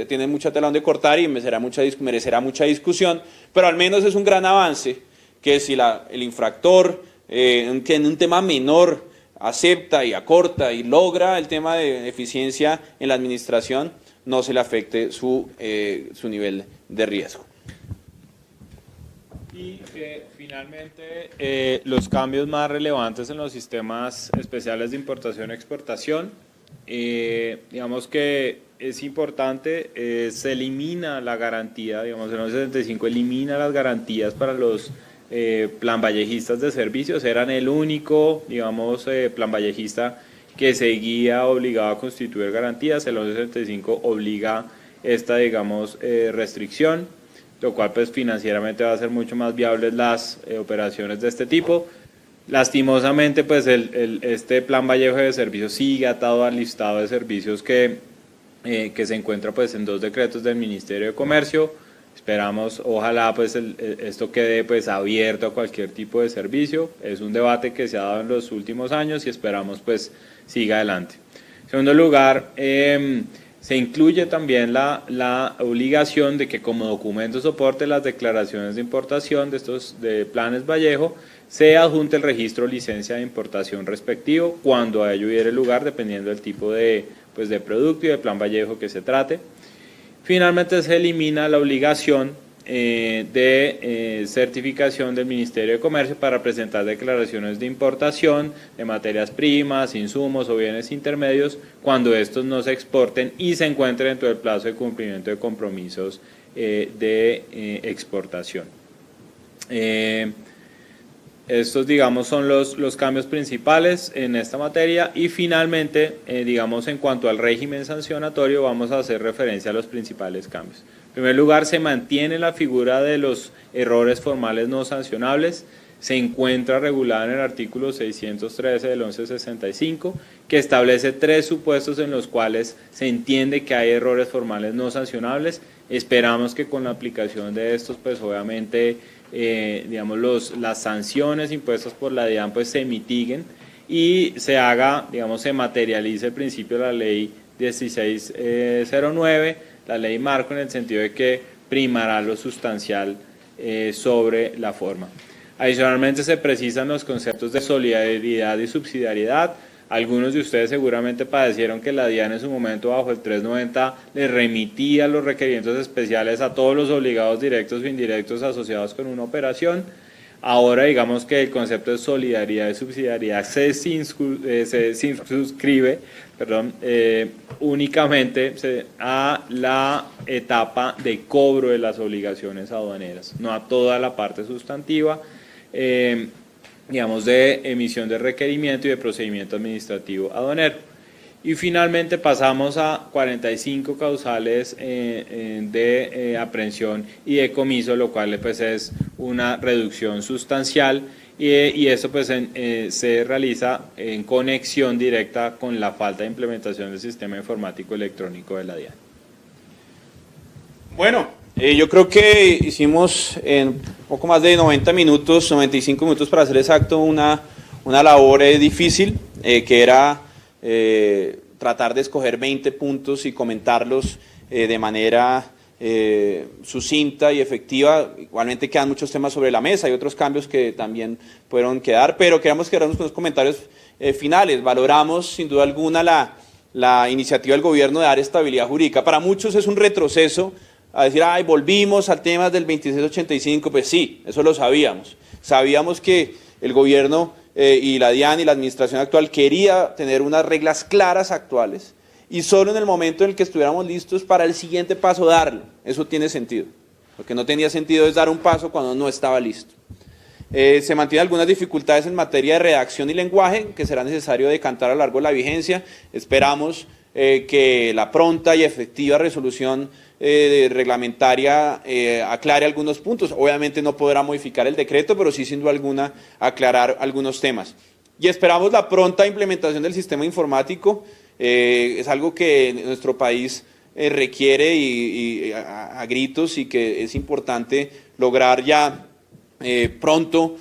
tiene mucha tela donde cortar y merecerá mucha discusión, pero al menos es un gran avance que si el infractor en un tema menor acepta y acorta y logra el tema de eficiencia en la administración, no se le afecte su nivel de riesgo. Y finalmente los cambios más relevantes en los sistemas especiales de importación y exportación, digamos que es importante, se elimina la garantía, digamos, el 1175 elimina las garantías para los plan vallejistas de servicios. Eran el único, digamos, plan vallejista que seguía obligado a constituir garantías. El 1175 obliga esta, digamos, restricción, lo cual pues financieramente va a ser mucho más viables las operaciones de este tipo. Lastimosamente, pues este plan Vallejo de servicios sigue atado al listado de servicios que se encuentra pues en 2 decretos del Ministerio de Comercio. Esperamos, ojalá pues esto quede pues abierto a cualquier tipo de servicio. Es un debate que se ha dado en los últimos años y esperamos pues siga adelante. En segundo lugar, se incluye también la obligación de que como documento soporte las declaraciones de importación de planes Vallejo se adjunte el registro o licencia de importación respectivo cuando a ello hubiere lugar, dependiendo del tipo de producto y de plan Vallejo que se trate. Finalmente se elimina la obligación de certificación del Ministerio de Comercio para presentar declaraciones de importación de materias primas, insumos o bienes intermedios cuando estos no se exporten y se encuentren dentro del plazo de cumplimiento de compromisos de exportación. Estos, digamos, son los cambios principales en esta materia. Y finalmente, digamos, en cuanto al régimen sancionatorio, vamos a hacer referencia a los principales cambios. En primer lugar, se mantiene la figura de los errores formales no sancionables. Se encuentra regulada en el artículo 613 del 1165, que establece 3 supuestos en los cuales se entiende que hay errores formales no sancionables. Esperamos que con la aplicación de estos, pues obviamente, digamos, las sanciones impuestas por la DIAN pues se mitiguen y se haga, digamos, se materialice el principio de la ley 1609, la ley marco en el sentido de que primará lo sustancial sobre la forma. Adicionalmente se precisan los conceptos de solidaridad y subsidiariedad. Algunos de ustedes seguramente padecieron que la DIAN en su momento bajo el 390 le remitía los requerimientos especiales a todos los obligados directos o indirectos asociados con una operación. Ahora digamos que el concepto de solidaridad y subsidiariedad se circunscribe únicamente a la etapa de cobro de las obligaciones aduaneras, no a toda la parte sustantiva, digamos, de emisión de requerimiento y de procedimiento administrativo aduanero. Y finalmente pasamos a 45 causales de aprehensión y decomiso, lo cual pues es una reducción sustancial y eso pues se realiza en conexión directa con la falta de implementación del sistema informático electrónico de la DIAN. Bueno, yo creo que hicimos en poco más de 90 minutos, 95 minutos para ser exacto, una labor difícil, que era tratar de escoger 20 puntos y comentarlos de manera sucinta y efectiva. Igualmente quedan muchos temas sobre la mesa, hay otros cambios que también pudieron quedar, pero queremos quedarnos con los comentarios finales. Valoramos sin duda alguna la iniciativa del gobierno de dar estabilidad jurídica. Para muchos es un retroceso a decir, ay, volvimos al tema del 2685, pues sí, eso lo sabíamos. Sabíamos que el gobierno y la DIAN y la administración actual quería tener unas reglas claras actuales y solo en el momento en el que estuviéramos listos para el siguiente paso darlo. Eso tiene sentido. Lo que no tenía sentido es dar un paso cuando no estaba listo. Se mantienen algunas dificultades en materia de redacción y lenguaje que será necesario decantar a lo largo de la vigencia. Esperamos que la pronta y efectiva resolución reglamentaria aclare algunos puntos. Obviamente no podrá modificar el decreto, pero sí sin duda alguna aclarar algunos temas. Y esperamos la pronta implementación del sistema informático. Es algo que nuestro país requiere y a gritos, y que es importante lograr ya pronto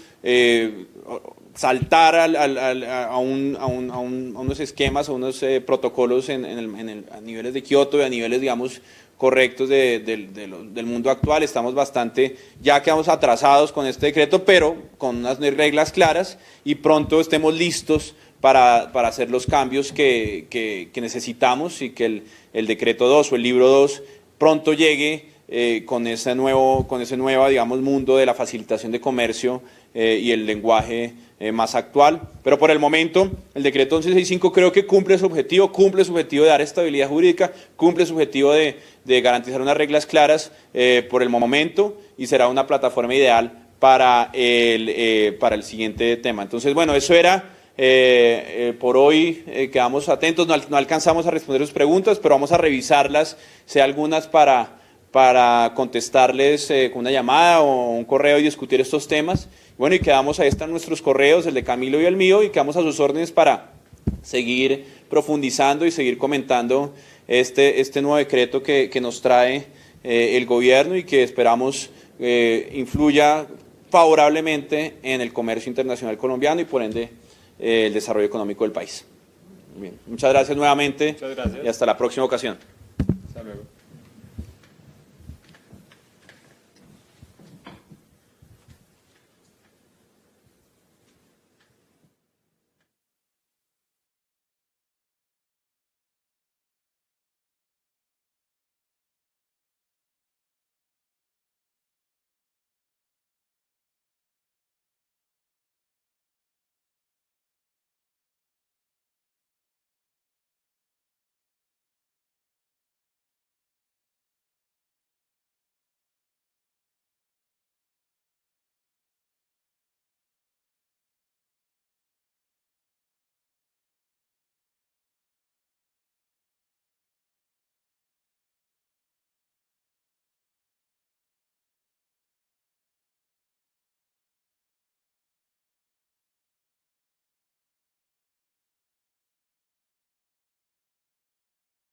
saltar a unos esquemas, a unos protocolos a niveles de Kioto y a niveles, digamos, correctos del mundo actual. Estamos ya quedamos atrasados con este decreto, pero con unas reglas claras, y pronto estemos listos para hacer los cambios que necesitamos, y que el decreto 2 o el libro 2 pronto llegue con ese nuevo, digamos, mundo de la facilitación de comercio y el lenguaje más actual. Pero por el momento el decreto 1165 creo que cumple su objetivo de dar estabilidad jurídica, cumple su objetivo de garantizar unas reglas claras por el momento, y será una plataforma ideal para el siguiente tema. Entonces, bueno, eso era por hoy. Quedamos atentos, no alcanzamos a responder sus preguntas, pero vamos a revisarlas, sea algunas para contestarles con una llamada o un correo y discutir estos temas. Bueno, y quedamos, ahí están nuestros correos, el de Camilo y el mío, y quedamos a sus órdenes para seguir profundizando y seguir comentando este nuevo decreto que nos trae el gobierno, y que esperamos influya favorablemente en el comercio internacional colombiano y por ende el desarrollo económico del país. Bien, muchas gracias nuevamente. Muchas gracias. Y hasta la próxima ocasión.